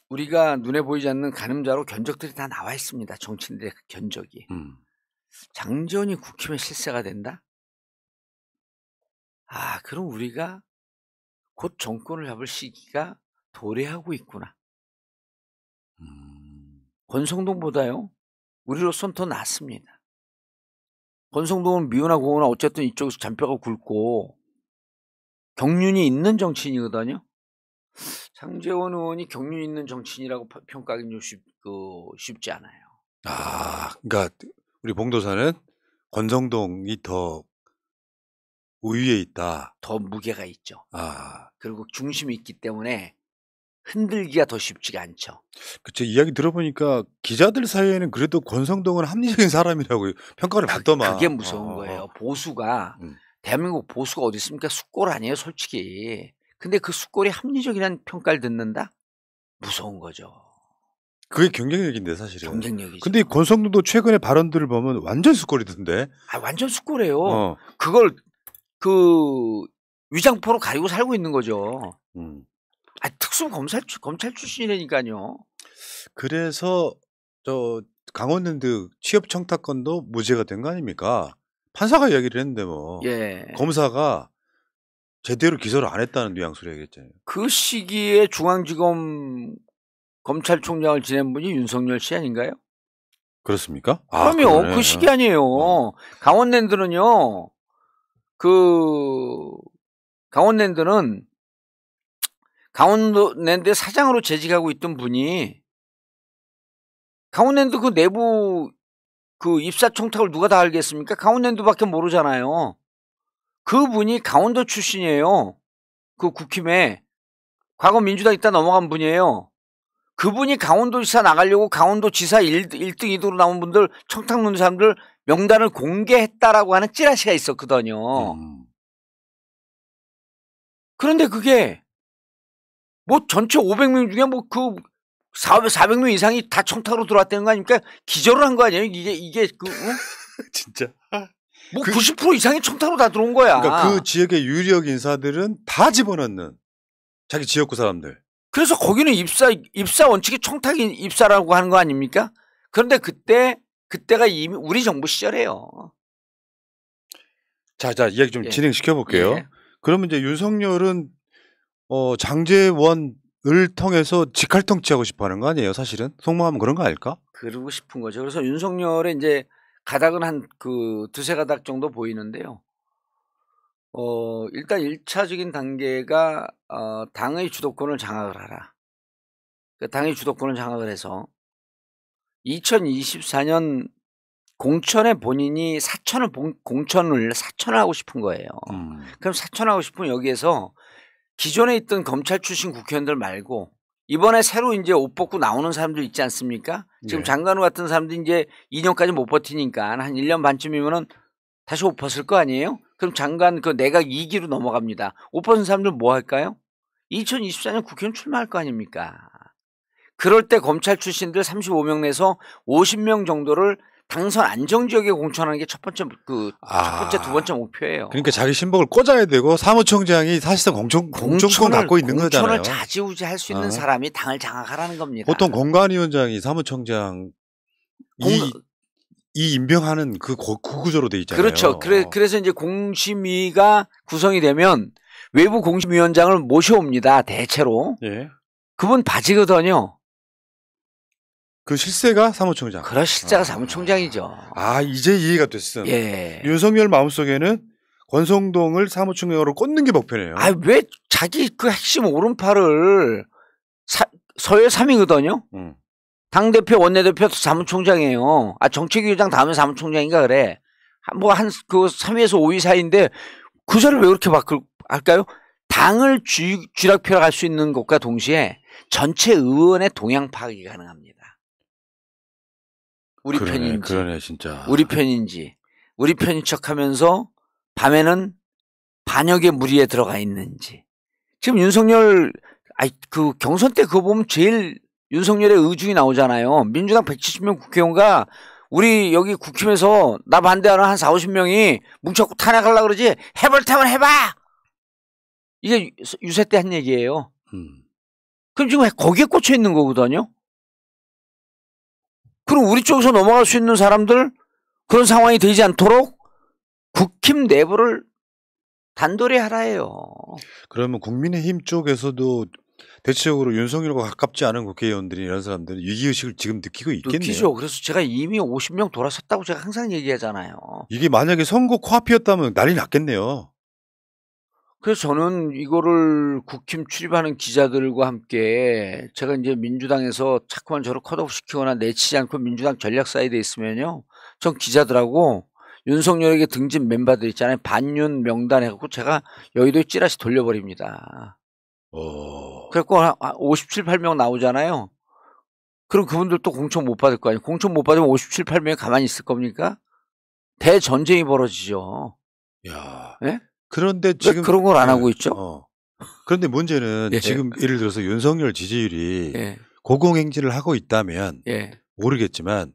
우리가 눈에 보이지 않는 가늠자로 견적들이 다 나와 있습니다. 정치인들의 견적이. 장제원이 국힘의 실세가 된다? 그럼 우리가 곧 정권을 잡을 시기가 도래하고 있구나. 권성동보다요. 우리로선 더 낫습니다. 권성동은 미우나 고우나 어쨌든 이쪽에서 잔뼈가 굵고 경륜이 있는 정치인이거든요. 장제원 의원이 경륜 있는 정치인이라고 평가하기는 좀 쉽지 않아요. 그러니까 우리 봉도사는 권성동이 더 우위에 있다. 더 무게가 있죠. 그리고 중심이 있기 때문에 흔들기가 더 쉽지가 않죠. 그쵸. 이야기 들어보니까 기자들 사이에는 그래도 권성동은 합리적인 사람이라고 평가를 받더만. 그게 무서운 거예요. 보수가 대한민국 보수가 어디 있습니까? 숫골 아니에요, 솔직히. 근데 그 숫골이 합리적이라는 평가를 듣는다? 무서운 거죠. 그게 경쟁력인데 사실은. 경쟁력이죠. 근데 권성동도 최근에 발언들을 보면 완전 숫골이던데. 완전 숫골이에요. 그걸 위장포로 가리고 살고 있는 거죠. 특수 검찰 출신이라니까요. 그래서 강원랜드 취업 청탁건도 무죄가 된 거 아닙니까? 판사가 이야기를 했는데 검사가 제대로 기소를 안 했다는 뉘앙스로 얘기했잖아요. 그 시기에 중앙지검 검찰총장을 지낸 분이 윤석열 씨 아닌가요? 그렇습니까? 그럼요. 그 시기 아니에요. 강원랜드는요. 강원랜드 사장으로 재직하고 있던 분이 강원랜드 그 내부 입사 청탁을 누가 다 알겠습니까? 강원랜드밖에 모르잖아요. 그분이 강원도 출신이에요. 그 국힘에 과거 민주당 있다 넘어간 분이에요. 그분이 강원도지사 나가려고 강원도지사 1등, 2등으로 나온 분들 청탁 놓는 사람들 명단을 공개했다라고 하는 찌라시가 있었거든요. 그런데 그게 전체 500명 중에 400명 이상이 다 청탁으로 들어왔다는 거 아닙니까? 기절을 한 거 아니에요? 이게 진짜 90% 이상이 청탁으로 다 들어온 거야. 그러니까 그 지역의 유력 인사들은 다 집어넣는 자기 지역구 사람들. 그래서 거기는 입사 원칙이 청탁 입사라고 하는 거 아닙니까? 그런데 그때가 이미 우리 정부 시절이에요. 자, 이야기 좀 진행시켜 볼게요. 그러면 이제 윤석열은 장제원을 통해서 직할통치하고 싶어 하는 거 아니에요, 사실은? 속마음은 그런 거 아닐까? 그러고 싶은 거죠. 그래서 윤석열의 이제 가닥은 한 두세 가닥 정도 보이는데요. 일단 1차적인 단계가 당의 주도권을 장악을 하라. 당의 주도권을 장악을 해서 2024년 공천에 본인이 공천을 사천하고 싶은 거예요. 그럼 사천하고 싶으면 여기에서 기존에 있던 검찰 출신 국회의원들 말고 이번에 새로 이제 옷 벗고 나오는 사람들 있지 않습니까? 지금 장관우 같은 사람들 이제 2년까지 못 버티니까 한 1년 반쯤이면은 다시 옷 벗을 거 아니에요? 그럼 장관 그 내각 2기로 넘어갑니다. 옷 벗은 사람들 뭐 할까요? 2024년 국회의원 출마할 거 아닙니까? 그럴 때 검찰 출신들 35명 내서 50명 정도를 당선 안정지역에 공천하는 게 첫 번째 두 번째 목표예요. 그러니까 자기 신복을 꽂아야 되고 사무총장이 사실상 공천권 갖고 있는 거잖아요. 공천을 좌지우지할 수 있는 사람이 당을 장악하라는 겁니다. 보통 공관위원장이 사무총장 이 임명하는 그 구조로 돼 있잖아요. 그렇죠. 그래서 이제 공심위가 구성이 되면 외부 공심위원장을 모셔옵니다. 대체로. 예. 그분 바지거든요. 그 실세가 사무총장. 그런 실세가 사무총장이죠. 이제 이해가 됐어. 예. 윤석열 마음속에는 권성동을 사무총장으로 꽂는 게 목표네요. 왜 자기 그 핵심 오른팔을 서열 3위거든요. 당대표, 원내대표 사무총장이에요. 정책위원장 다음에 사무총장인가 그래. 뭐 그 3위에서 5위 사이인데 그 자리를 왜 그렇게 할까요? 당을 쥐락펴락 할 수 있는 것과 동시에 전체 의원의 동향 파악이 가능합니다. 우리 편인지, 그러네, 진짜. 우리 편인지, 우리 편인 척하면서 밤에는 반역의 무리에 들어가 있는지. 지금 윤석열, 그 경선 때 그거 보면 제일 윤석열의 의중이 나오잖아요. 민주당 170명 국회의원과 우리 여기 국힘에서 나 반대하는 한 40~50명이 뭉쳐갖고 탄핵하려고 그러지. 해볼 테면 해봐! 이게 유세 때 한 얘기예요. 그럼 지금 거기에 꽂혀 있는 거거든요. 그럼 우리 쪽에서 넘어갈 수 있는 사람들 그런 상황이 되지 않도록 국힘 내부를 단도리 하라예요. 그러면 국민의힘 쪽에서도 대체적으로 윤석열과 가깝지 않은 국회의원들이 이런 사람들은 위기의식을 지금 느끼고 있겠네요. 느끼죠. 그래서 제가 이미 50명 돌아섰다고 제가 항상 얘기하잖아요. 이게 만약에 선거 코앞이었다면 난리 났겠네요. 그래서 저는 이거를 국힘 출입하는 기자들과 함께 제가 이제 민주당에서 자꾸만 저를 컷오프 시키거나 내치지 않고 민주당 전략 사이드에 있으면요. 전 기자들하고 윤석열에게 등진 멤버들 있잖아요. 반윤 명단 해갖고 제가 여의도에 찌라시 돌려버립니다. 그래갖고 57, 8명 나오잖아요. 그럼 그분들 또 공천 못 받을 거 아니에요. 공천 못 받으면 57, 8명이 가만히 있을 겁니까? 대전쟁이 벌어지죠. 야. 네? 그런데 지금 그런 걸 안 하고 있죠. 그런데 문제는 지금 예를 들어서 윤석열 지지율이 고공행진을 하고 있다면 모르겠지만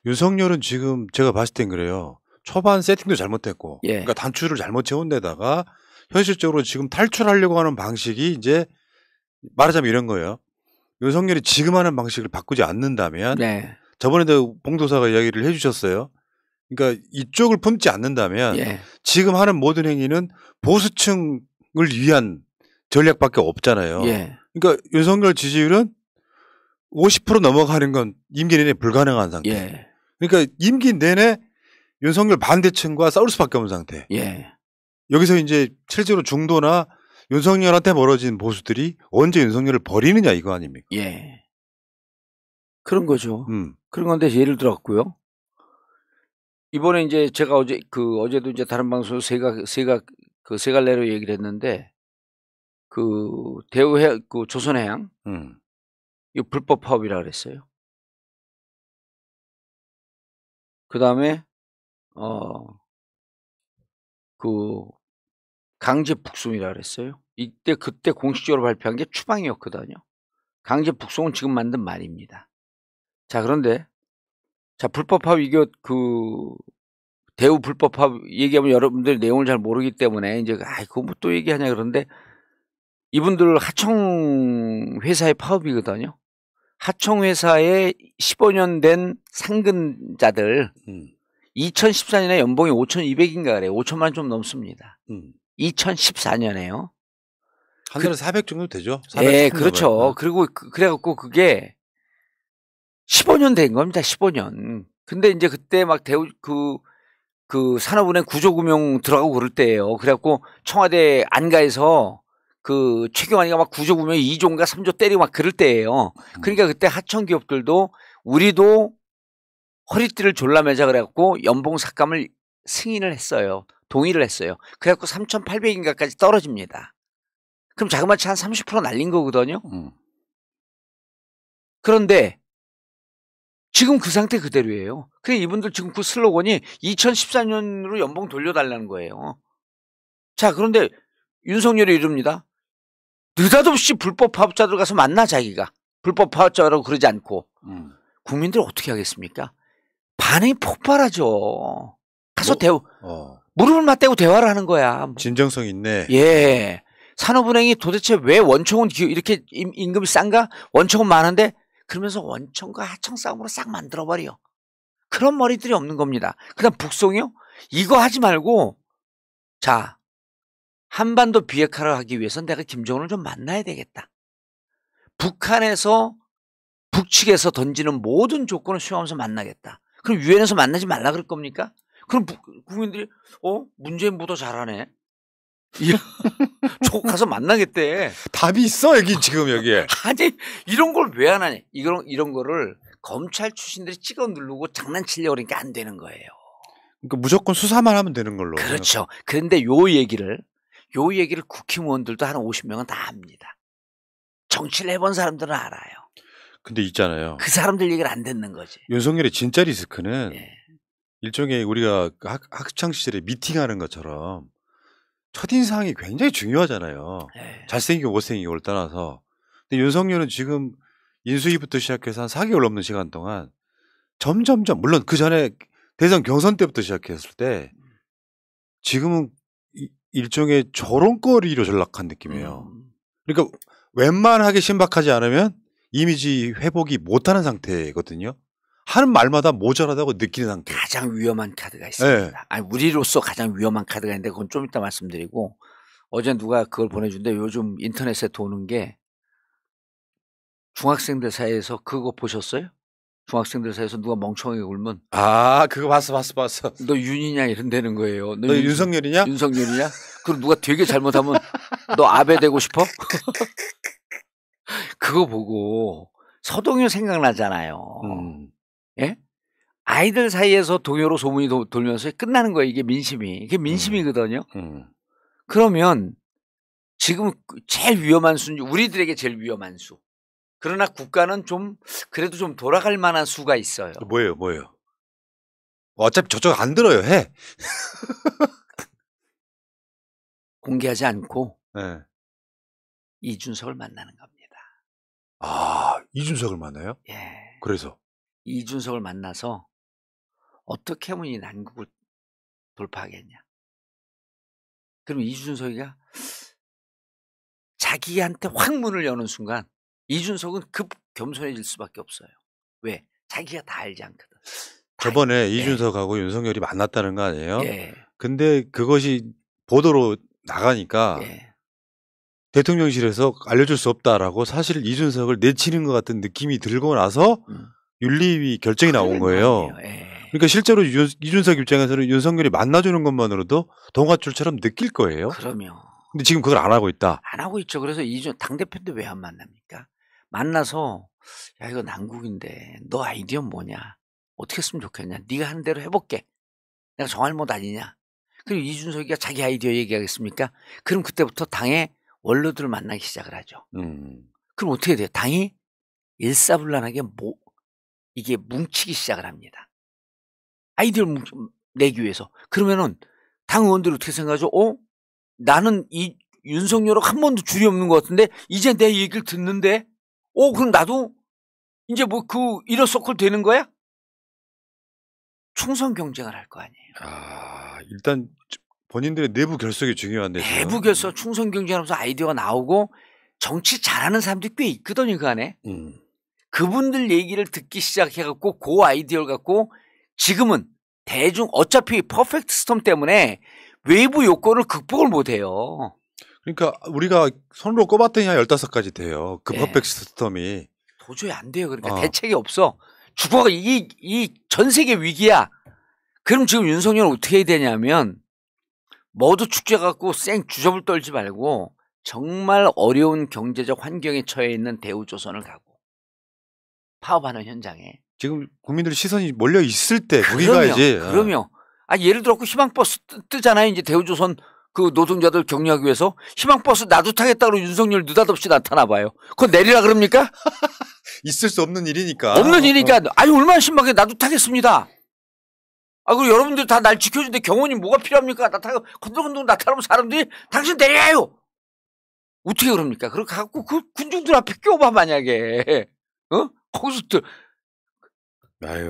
윤석열은 지금 제가 봤을 땐 그래요. 초반 세팅도 잘못됐고 그러니까 단추를 잘못 채운 데다가 현실적으로 지금 탈출하려고 하는 방식이 이제 말하자면 이런 거예요. 윤석열이 지금 하는 방식을 바꾸지 않는다면 저번에도 봉도사가 이야기를 해 주셨어요. 그러니까 이쪽을 품지 않는다면 지금 하는 모든 행위는 보수층을 위한 전략밖에 없잖아요. 그러니까 윤석열 지지율은 50% 넘어가는 건 임기 내내 불가능한 상태. 그러니까 임기 내내 윤석열 반대층과 싸울 수밖에 없는 상태. 여기서 이제 실제로 중도나 윤석열한테 멀어진 보수들이 언제 윤석열을 버리느냐 이거 아닙니까? 그런 거죠. 그런 건데 예를 들었고요. 이번에 이제 제가 어제도 이제 다른 방송에서 세 갈래로 얘기를 했는데 조선해양 이거 불법 파업이라 그랬어요. 그 다음에 강제 북송이라 그랬어요. 그때 공식적으로 발표한 게 추방이었거든요. 강제 북송은 지금 만든 말입니다. 자, 그런데 불법 파업 이게 대우 불법 파업 얘기하면 여러분들 내용을 잘 모르기 때문에 이제 그거 뭐 또 얘기하냐 그런데 이분들 하청 회사의 파업이거든요. 하청 회사에 15년 된 상근자들 2014년에 연봉이 5,200인가 그래요. 5천만 원 좀 넘습니다. 2014년에요. 한 달에 400 정도 되죠? 그렇죠. 그리고 그래갖고 그게 15년 된 겁니다. 15년. 근데 이제 그때 막 산업은행 구조금융 들어가고 그럴 때예요. 그래갖고 청와대 안가에서 최경환이가 막 구조금융 2조인가 3조 때리고 막 그럴 때예요. 그러니까 그때 하청 기업들도 우리도 허리띠를 졸라매자 그래갖고 연봉 삭감을 승인을 했어요. 동의를 했어요. 그래갖고 3,800인가까지 떨어집니다. 그럼 자그마치 한 30% 날린 거거든요. 그런데 지금 그 상태 그대로예요. 그래 이분들 지금 그 슬로건이 2014년으로 연봉 돌려달라는 거예요. 자, 그런데 윤석열이 이럽니다. 느닷없이 불법 파업자들 가서 만나 자기가. 불법 파업자라고 그러지 않고. 국민들 어떻게 하겠습니까? 반응이 폭발하죠. 가서 무릎을 맞대고 대화를 하는 거야. 진정성 있네. 예. 산업은행이 도대체 왜 원청은 이렇게 임금이 싼가? 원청은 많은데 그러면서 원청과 하청 싸움으로 싹 만들어버려. 그런 머리들이 없는 겁니다. 그 다음 북송이요? 이거 하지 말고 자 한반도 비핵화를 하기 위해서는 내가 김정은을 좀 만나야 되겠다. 북한에서 북측에서 던지는 모든 조건을 수용하면서 만나겠다. 그럼 유엔에서 만나지 말라 그럴 겁니까? 그럼 국민들이 문재인보다 잘하네. 저 가서 만나겠대. 답이 있어 여기 지금 여기에. 아니 이런 걸 왜 안 하냐. 이런 거를 검찰 출신들이 찍어 누르고 장난치려고 그러니까 안 되는 거예요. 그러니까 무조건 수사만 하면 되는 걸로. 그렇죠. 그런데 요 얘기를 국힘의원들도 한 50명은 다 압니다. 정치를 해본 사람들은 알아요. 근데 있잖아요. 그 사람들 얘기를 안 듣는 거지. 윤석열의 진짜 리스크는 일종의 우리가 학창 시절에 미팅하는 것처럼 첫인상이 굉장히 중요하잖아요. 잘생기고 못생기고를 떠나서. 근데 윤석열은 지금 인수위부터 시작해서 한 4개월 넘는 시간 동안 점점점 물론 그 전에 대선 경선 때부터 시작했을 때 지금은 일종의 조롱거리로 전락한 느낌이에요. 그러니까 웬만하게 신박하지 않으면 이미지 회복이 못하는 상태거든요. 하는 말마다 모자라다고 느끼는 상태. 가장 위험한 카드가 있습니다. 아니, 우리로서 가장 위험한 카드가 있는데 그건 좀 이따 말씀드리고 어제 누가 그걸 보내준데 요즘 인터넷에 도는 게 중학생들 사이에서 그거 보셨어요? 중학생들 사이에서 누가 멍청하게 굴면 그거 봤어. 너 윤이냐 이런다는 거예요. 너 윤석열이냐? 윤석열이냐? 그리고 누가 되게 잘못하면 너 아베 되고 싶어? 그거 보고 서동요 생각나잖아요. 예? 아이들 사이에서 동요로 소문이 돌면서 끝나는 거예요. 이게 민심이. 이게 민심이거든요. 그러면 지금 제일 위험한 수는 우리들에게 제일 위험한 수. 그러나 국가는 좀 그래도 좀 돌아갈 만한 수가 있어요. 뭐예요? 어차피 저쪽 안 들어요. 해. 공개하지 않고 네. 이준석을 만나는 겁니다. 이준석을 만나요? 예. 그래서 이준석을 만나서 어떻게 하면 이 난국을 돌파하겠냐. 그럼 이준석이가 자기한테 확 문을 여는 순간 이준석은 급 겸손해질 수밖에 없어요. 왜? 자기가 다 알지 않거든. 저번에 이준석하고 윤석열이 만났다는 거 아니에요? 예. 근데 그것이 보도로 나가니까 대통령실에서 알려줄 수 없다라고 사실 이준석을 내치는 것 같은 느낌이 들고 나서 윤리위 결정이 나온 거예요. 그러니까 실제로 이준석 입장에서는 윤석열이 만나주는 것만으로도 동아줄처럼 느낄 거예요. 그러면. 근데 지금 그걸 안 하고 있다. 안 하고 있죠. 그래서 당대표인데 왜 안 만납니까? 만나서 야 이거 난국인데 너 아이디어 뭐냐? 어떻게 했으면 좋겠냐? 네가 하는 대로 해볼게. 내가 정할못 아니냐? 그리고 이준석이가 자기 아이디어 얘기하겠습니까? 그럼 그때부터 당의 원로들을 만나기 시작을 하죠. 그럼 어떻게 돼요? 당이 일사불란하게 이게 뭉치기 시작을 합니다. 아이디어를 내기 위해서. 그러면은 당 의원들이 어떻게 생각하죠? 나는 이 윤석열하고 한 번도 줄이 없는 것 같은데 이제 내 얘기를 듣는데 그럼 나도 이제 뭐 그 이너서클 되는 거야? 총선 경쟁을 할 거 아니에요. 일단 본인들의 내부 결속이 중요한데. 내부 결속 총선 경쟁하면서 아이디어가 나오고 정치 잘하는 사람들이 꽤 있거든요 그 안에. 그분들 얘기를 듣기 시작해갖고 그 아이디어를 갖고 지금은 어차피 퍼펙트 스톰 때문에 외부 요건을 극복을 못해요. 그러니까 우리가 손으로 꼽았더니 한 15가지 돼요. 그 퍼펙트 스톰이. 도저히 안 돼요. 그러니까 대책이 없어. 죽어가 이 전 세계 위기야. 그럼 지금 윤석열은 어떻게 해야 되냐면 모두 축제 갖고 쌩 주접을 떨지 말고 정말 어려운 경제적 환경에 처해 있는 대우조선을 가고 파업하는 현장에 지금 국민들 시선이 몰려 있을 때 거기 가야지. 그럼요. 아 예를 들어 희망버스 뜨잖아요. 이제 대우조선 그 노동자들 격려하기 위해서 희망버스 나도 타겠다고 윤석열 느닷없이 나타나 봐요. 그거 내리라 그럽니까? 있을 수 없는 일이니까. 없는 일이니까. 아니 얼마나 신박해. 나도 타겠습니다. 아 그리고 여러분들 다 날 지켜주는데 경호원이 뭐가 필요합니까? 건들건들 나타나면 사람들이 당신 내려요. 어떻게 그럽니까? 그렇게 갖고 그 군중들 앞에 껴봐 만약에 거기서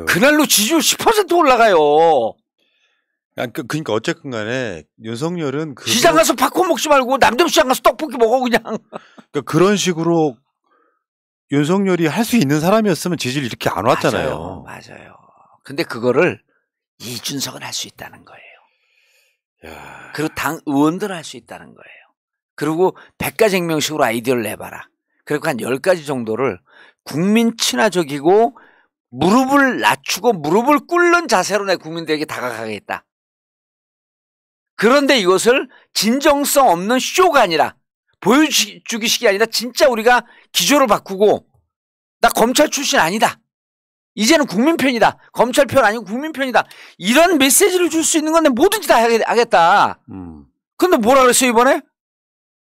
그날로 지지율 10% 올라가요. 그러니까 어쨌든 간에 윤석열은 시장 가서 팝콘 먹지 말고 남대문시장 가서 떡볶이 먹어 그냥. 그러니까 그런 식으로 윤석열이 할 수 있는 사람이었으면 지지율 이렇게 안 왔잖아요. 맞아요. 근데 그거를 이준석은 할 수 있다는 거예요. 야. 그리고 당 의원들 할 수 있다는 거예요. 그리고 100가지행명식으로 아이디어를 내봐라. 그리고 한 10가지 정도를 국민 친화적이고 무릎을 낮추고 무릎을 꿇는 자세로 내 국민들에게 다가가겠다. 그런데 이것을 진정성 없는 쇼가 아니라 보여주기식이 아니라 진짜 우리가 기조를 바꾸고 나 검찰 출신 아니다. 이제는 국민 편이다. 검찰 편 아니고 국민 편이다. 이런 메시지를 줄 수 있는 건데 뭐든지 다 하겠다. 근데 뭐라 그랬어요 이번에?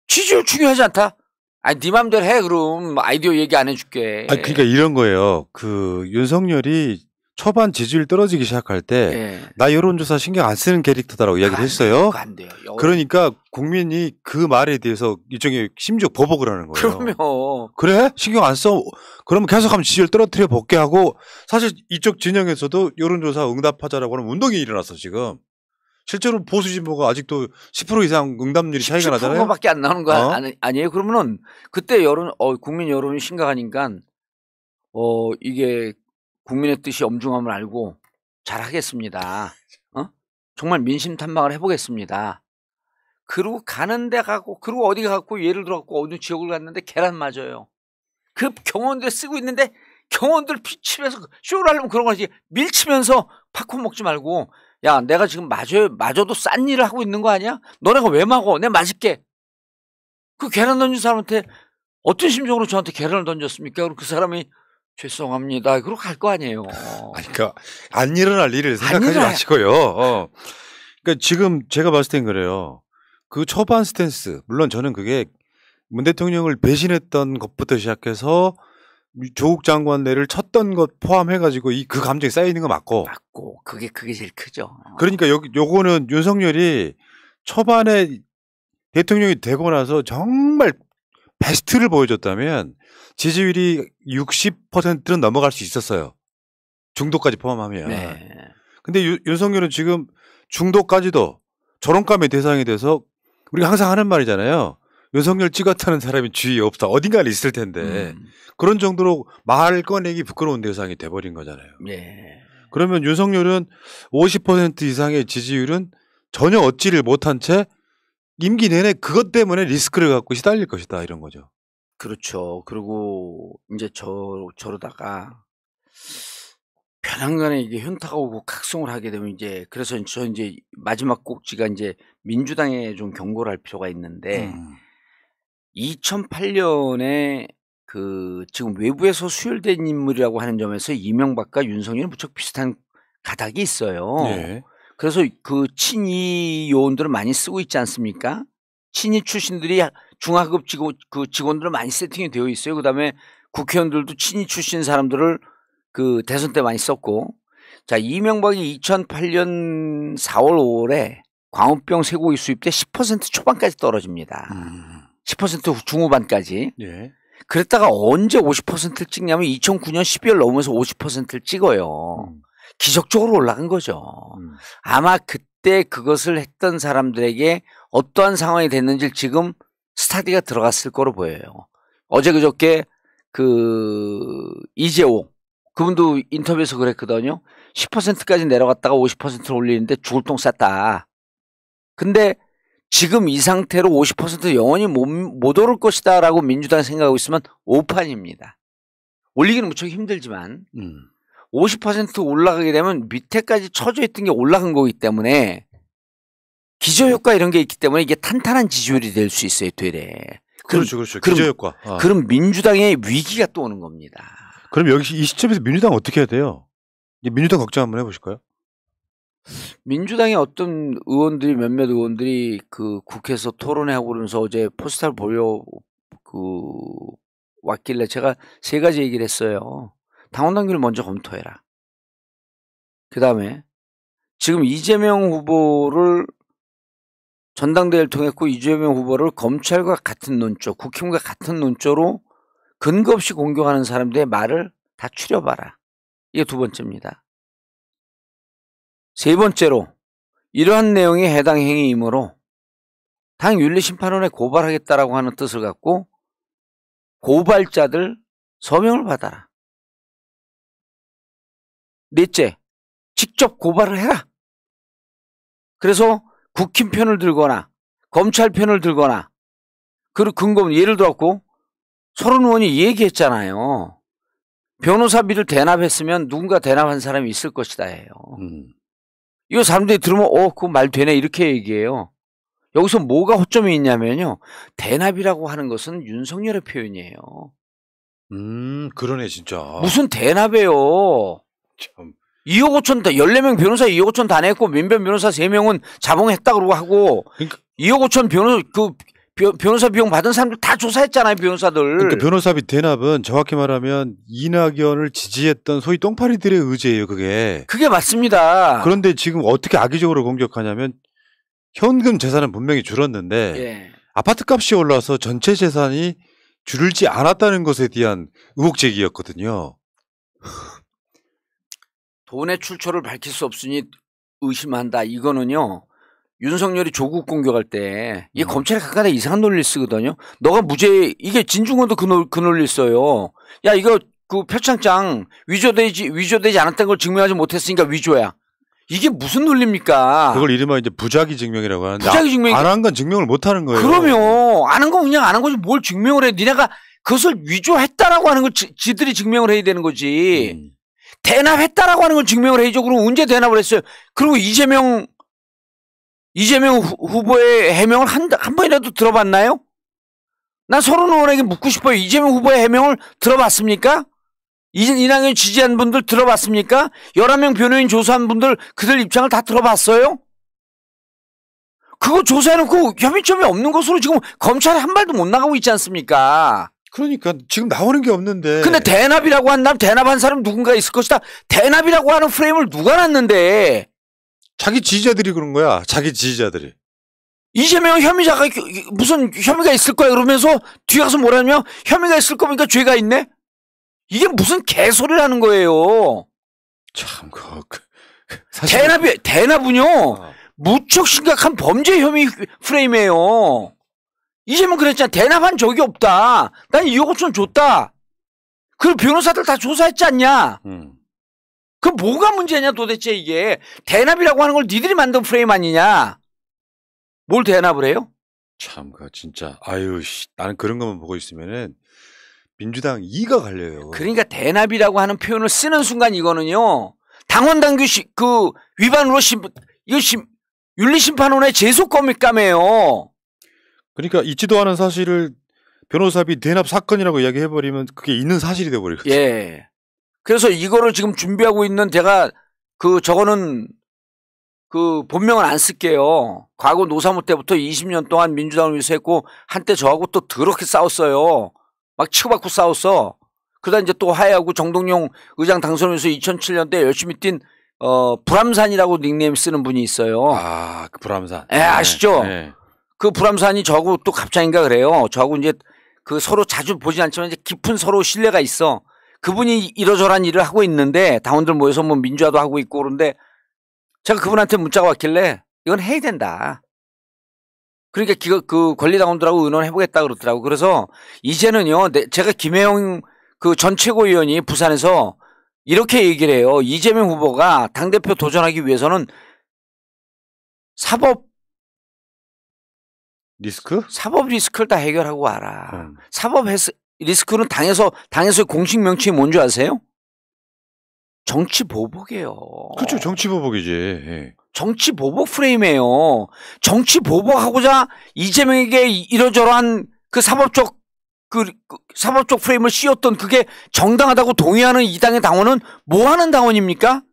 지지율 중요하지 않다. 아니 네 맘대로 해 그럼 아이디어 얘기 안 해줄게. 아니 그러니까 이런 거예요. 그 윤석열이 초반 지지율 떨어지기 시작할 때 나 여론조사 신경 안 쓰는 캐릭터다라고 이야기를 했어요. 안 돼요. 그러니까 국민이 그 말에 대해서 일종의 심지어 보복을 하는 거예요. 그럼요. 그래? 신경 안 써? 그러면 계속하면 지지율 떨어뜨려 볼게 하고 사실 이쪽 진영에서도 여론조사 응답하자라고 하는 운동이 일어났어 지금. 실제로 보수 진보가 아직도 10% 이상 응답률이 차이가 나잖아요. 10%밖에 안 나오는 거 아니에요? 그러면은 그때 국민 여론이 심각하니까 이게 국민의 뜻이 엄중함을 알고 잘하겠습니다. 정말 민심 탐방을 해보겠습니다. 그리고 가는 데 가고 그리고 어디 가고 예를 들어 갖고 어느 지역을 갔는데 계란 맞아요. 그 경호원들 쓰고 있는데 경호원들 피치면서 쇼를 하려면 그런 거지 밀치면서 팝콘 먹지 말고 야 내가 지금 맞아도 싼 일을 하고 있는 거 아니야? 너네가 왜 막어? 내가 맞을게. 그 계란 던진 사람한테 어떤 심정으로 저한테 계란을 던졌습니까? 그리고 그 사람이 죄송합니다. 그러고 갈 거 아니에요. 그러니까 안 일어날 일을 생각하지 마시고요. 그러니까 지금 제가 봤을 땐 그래요. 그 초반 스탠스 물론 저는 그게 문 대통령을 배신했던 것부터 시작해서 조국 장관 내를 쳤던 것 포함해가지고 그 감정이 쌓여 있는 거 맞고 그게 제일 크죠. 그러니까 요거는 윤석열이 초반에 대통령이 되고 나서 정말 베스트를 보여줬다면 지지율이 60%는 넘어갈 수 있었어요. 중도까지 포함하면. 네. 근데 윤석열은 지금 중도까지도 조롱감의 대상이 돼서 우리가 항상 하는 말이잖아요. 윤석열 찍었다는 사람이 주위에 없다. 어딘가에 있을 텐데 그런 정도로 말 꺼내기 부끄러운 대상이 돼버린 거잖아요. 네. 그러면 윤석열은 50% 이상의 지지율은 전혀 얻지를 못한 채 임기 내내 그것 때문에 리스크를 갖고 시달릴 것이다 이런 거죠. 그렇죠. 그리고 이제 저러다가 편안간에 이게 현타가 오고 각성을 하게 되면 그래서 저 마지막 꼭지가 민주당에 좀 경고를 할 필요가 있는데 2008년에 지금 외부에서 수혈된 인물이라고 하는 점에서 이명박과 윤석열이 무척 비슷한 가닥이 있어요. 네. 그래서 그 친이 요원들을 많이 쓰고 있지 않습니까? 친이 출신들이 중하급 직원들을 많이 세팅이 되어 있어요. 그다음에 국회의원들도 친이 출신 사람들을 그 대선 때 많이 썼고, 자 이명박이 2008년 4월 5월에 광우병 쇠고기 수입 때 10% 초반까지 떨어집니다. 10% 중후반까지. 예. 그랬다가 언제 50%를 찍냐면 2009년 12월 넘으면서 50%를 찍어요. 기적적으로 올라간 거죠. 아마 그때 그것을 했던 사람들에게 어떠한 상황이 됐는지 지금 스타디가 들어갔을 거로 보여요. 어제 그저께 이재호 그분도 인터뷰에서 그랬거든요. 10%까지 내려갔다가 50%를 올리는데 죽을 똥 쌌다. 근데 지금 이 상태로 50% 영원히 못 오를 것이다 라고 민주당이 생각하고 있으면 오판입니다. 올리기는 무척 힘들지만 50% 올라가게 되면 밑에까지 처져 있던 게 올라간 거기 때문에 기저효과 이런 게 있기 때문에 이게 탄탄한 지지율이 될 수 있어요. 되래. 그렇죠. 기저효과. 그럼 민주당의 위기가 또 오는 겁니다. 그럼 여기 이 시점에서 민주당 어떻게 해야 돼요? 민주당 걱정 한번 해보실까요? 민주당의 어떤 의원들이 몇몇 의원들이 그 국회에서 토론회하고 그러면서 어제 포스터를 보려 왔길래 제가 3가지 얘기를 했어요. 당원 당규를 먼저 검토해라. 그 다음에 지금 이재명 후보를 전당대회를 통했고 이재명 후보를 검찰과 같은 논조, 국힘과 같은 논조로 근거 없이 공격하는 사람들의 말을 다 추려봐라. 이게 2번째입니다. 3번째로 이러한 내용이 해당 행위이므로 당 윤리심판원에 고발하겠다라고 하는 뜻을 갖고 고발자들 서명을 받아라. 4째, 직접 고발을 해라. 그래서 국힘 편을 들거나 검찰 편을 들거나 그 근거는 예를 들었고 서른 의원이 얘기했잖아요. 변호사비를 대납했으면 누군가 대납한 사람이 있을 것이다 해요. 이거 사람들이 들으면 그거 말 되네 이렇게 얘기해요. 여기서 뭐가 허점이 있냐면요. 대납이라고 하는 것은 윤석열의 표현이에요. 그러네 진짜. 무슨 대납이에요. 참. 2억 5천 14명 변호사 2억 5천 다 냈고 민변 변호사 3명은 자봉했다 그러고 하고 그러니까 2억 5천 변호사 비용 받은 사람들 다 조사했잖아요, 변호사들. 그러니까 변호사비 대납은 정확히 말하면 이낙연을 지지했던 소위 똥파리들의 의제예요, 그게. 그게 맞습니다. 그런데 지금 어떻게 악의적으로 공격하냐면 현금 재산은 분명히 줄었는데 예. 아파트 값이 올라서 전체 재산이 줄지 않았다는 것에 대한 의혹 제기였거든요. 돈의 출처를 밝힐 수 없으니 의심한다. 이거는요. 윤석열이 조국 공격할 때 이게 검찰이 각각의 이상한 논리를 쓰거든요. 너가 무죄 이게 진중권도 그 논리를 써요. 야 이거 그 표창장 위조되지 않았다는 걸 증명하지 못했으니까 위조야. 이게 무슨 논리입니까? 그걸 이름하여 이제 부작위 증명이라고 하는데 부작위 증명 안 한 건 증명을 못 하는 거예요. 그러면 안 한 건 그냥 안 한 거지 뭘 증명을 해? 니네가 그것을 위조했다라고 하는 걸 지들이 증명을 해야 되는 거지. 대납했다라고 하는 걸 증명을 해야죠. 그럼 언제 대납을 했어요? 그리고 이재명 후보의 해명을 한 번이라도 들어봤나요? 난 서른 의원에게 묻고 싶어요. 이재명 후보의 해명을 들어봤습니까? 이낙연 지지한 분들 들어봤습니까? 11명 변호인 조사한 분들 그들 입장을 다 들어봤어요? 그거 조사해놓고 혐의점이 없는 것으로 지금 검찰이 한 발도 못 나가고 있지 않습니까? 그러니까 지금 나오는 게 없는데. 근데 대납이라고 한다면 대납한 사람 누군가 있을 것이다. 대납이라고 하는 프레임을 누가 놨는데. 자기 지지자들이 그런 거야. 자기 지지자들이. 이재명 혐의자가 무슨 혐의가 있을 거야 그러면서 뒤에 가서 뭐라냐면 혐의가 있을 거니까 죄가 있네? 이게 무슨 개소리를 하는 거예요. 참, 사실 대납은요. 무척 심각한 범죄 혐의 프레임이에요. 이재명 그랬잖아. 대납한 적이 없다. 난 2억 5천 줬다. 그리고 변호사들 다 조사했지 않냐. 그 뭐가 문제냐 도대체 이게. 대납이라고 하는 걸 니들이 만든 프레임 아니냐. 뭘 대납을 해요? 참, 진짜. 나는 그런 것만 보고 있으면은 민주당 이가 갈려요. 그러니까 대납이라고 하는 표현을 쓰는 순간 이거는요. 당원 당규 위반으로 윤리심판원의 제소검익감이에요. 그러니까 있지도 않은 사실을 변호사비 대납 사건이라고 이야기해버리면 그게 있는 사실이 돼버리거든요. 예. 그래서 이거를 지금 준비하고 있는 제가 저거는 본명은 안 쓸게요. 과거 노사모 때부터 20년 동안 민주당을 위해서 했고 한때 저하고 또 더럽게 싸웠어요. 막 치고받고 싸웠어. 그러다 이제 또 하야하고 정동영 의장 당선에서 2007년대 열심히 뛴 불암산이라고 닉네임 쓰는 분이 있어요. 그 불암산. 예, 아시죠? 네. 그 불암산이 저하고 또 갑자인가 그래요. 저하고 이제 서로 자주 보진 않지만 이제 깊은 서로 신뢰가 있어. 그분이 이러저러한 일을 하고 있는데 당원들 모여서 뭐 민주화도 하고 있고 그런데 제가 그분한테 문자가 왔길래 이건 해야 된다. 그러니까 그 권리당원들하고 의논해보겠다 그러더라고. 그래서 이제는요, 제가 김혜영 전 최고위원이 부산에서 이렇게 얘기를 해요. 이재명 후보가 당대표 도전하기 위해서는 사법 리스크를 다 해결하고 와라. 사법 리스크는 당에서의 공식 명칭이 뭔지 아세요? 정치 보복이에요. 그렇죠. 정치 보복이지. 예. 정치 보복 프레임이에요. 정치 보복하고자 이재명에게 이러저러한 그 사법적 그 사법적 프레임을 씌웠던 그게 정당하다고 동의하는 이 당의 당원은 뭐 하는 당원입니까?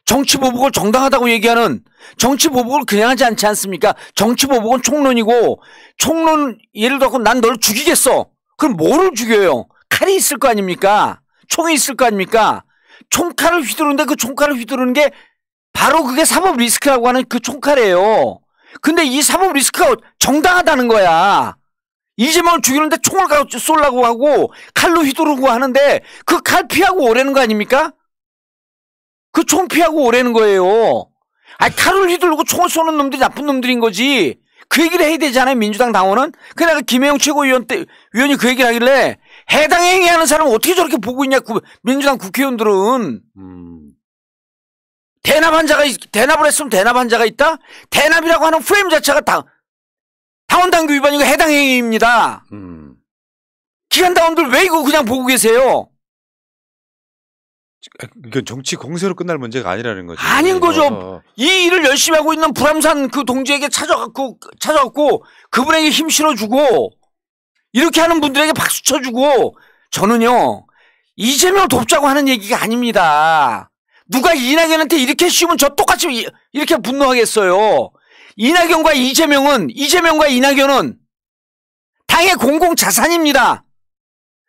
정치보복을 정당하다고 얘기하는, 정치보복을 그냥 하지 않지 않습니까? 정치보복은 총론이고, 총론 예를 들어서 난 널 죽이겠어. 그럼 뭐를 죽여요? 칼이 있을 거 아닙니까? 총이 있을 거 아닙니까? 총칼을 휘두르는데 그 총칼을 휘두르는 게 바로 그게 사법 리스크라고 하는 그 총칼이에요. 근데 이 사법 리스크가 정당하다는 거야. 이재명을 죽이는데 총을 쏘려고 하고 칼로 휘두르고 하는데 그 칼 피하고 오라는 거 아닙니까? 그 총 피하고 오라는 거예요. 아니, 칼을 휘두르고 총을 쏘는 놈들이 나쁜 놈들인 거지. 그 얘기를 해야 되잖아요, 민주당 당원은. 그러니까 김혜영 최고위원이 그 얘기를 하길래 해당 행위하는 사람은 어떻게 저렇게 보고 있냐, 민주당 국회의원들은. 대납을 했으면 대납한 자가 있다? 대납이라고 하는 프레임 자체가 당원당규 위반이고 해당 행위입니다. 기관당원들 왜 이거 그냥 보고 계세요? 이건 정치 공세로 끝날 문제가 아니라는 거죠. 아닌 거죠. 이 일을 열심히 하고 있는 불암산 그 동지에게 찾아갖고 그분에게 힘 실어주고 이렇게 하는 분들에게 박수 쳐주고, 저는요 이재명을 돕자고 하는 얘기가 아닙니다. 누가 이낙연한테 이렇게 씌우면 저 똑같이 이렇게 분노하겠어요. 이낙연과 이낙연은 당의 공공자산입니다.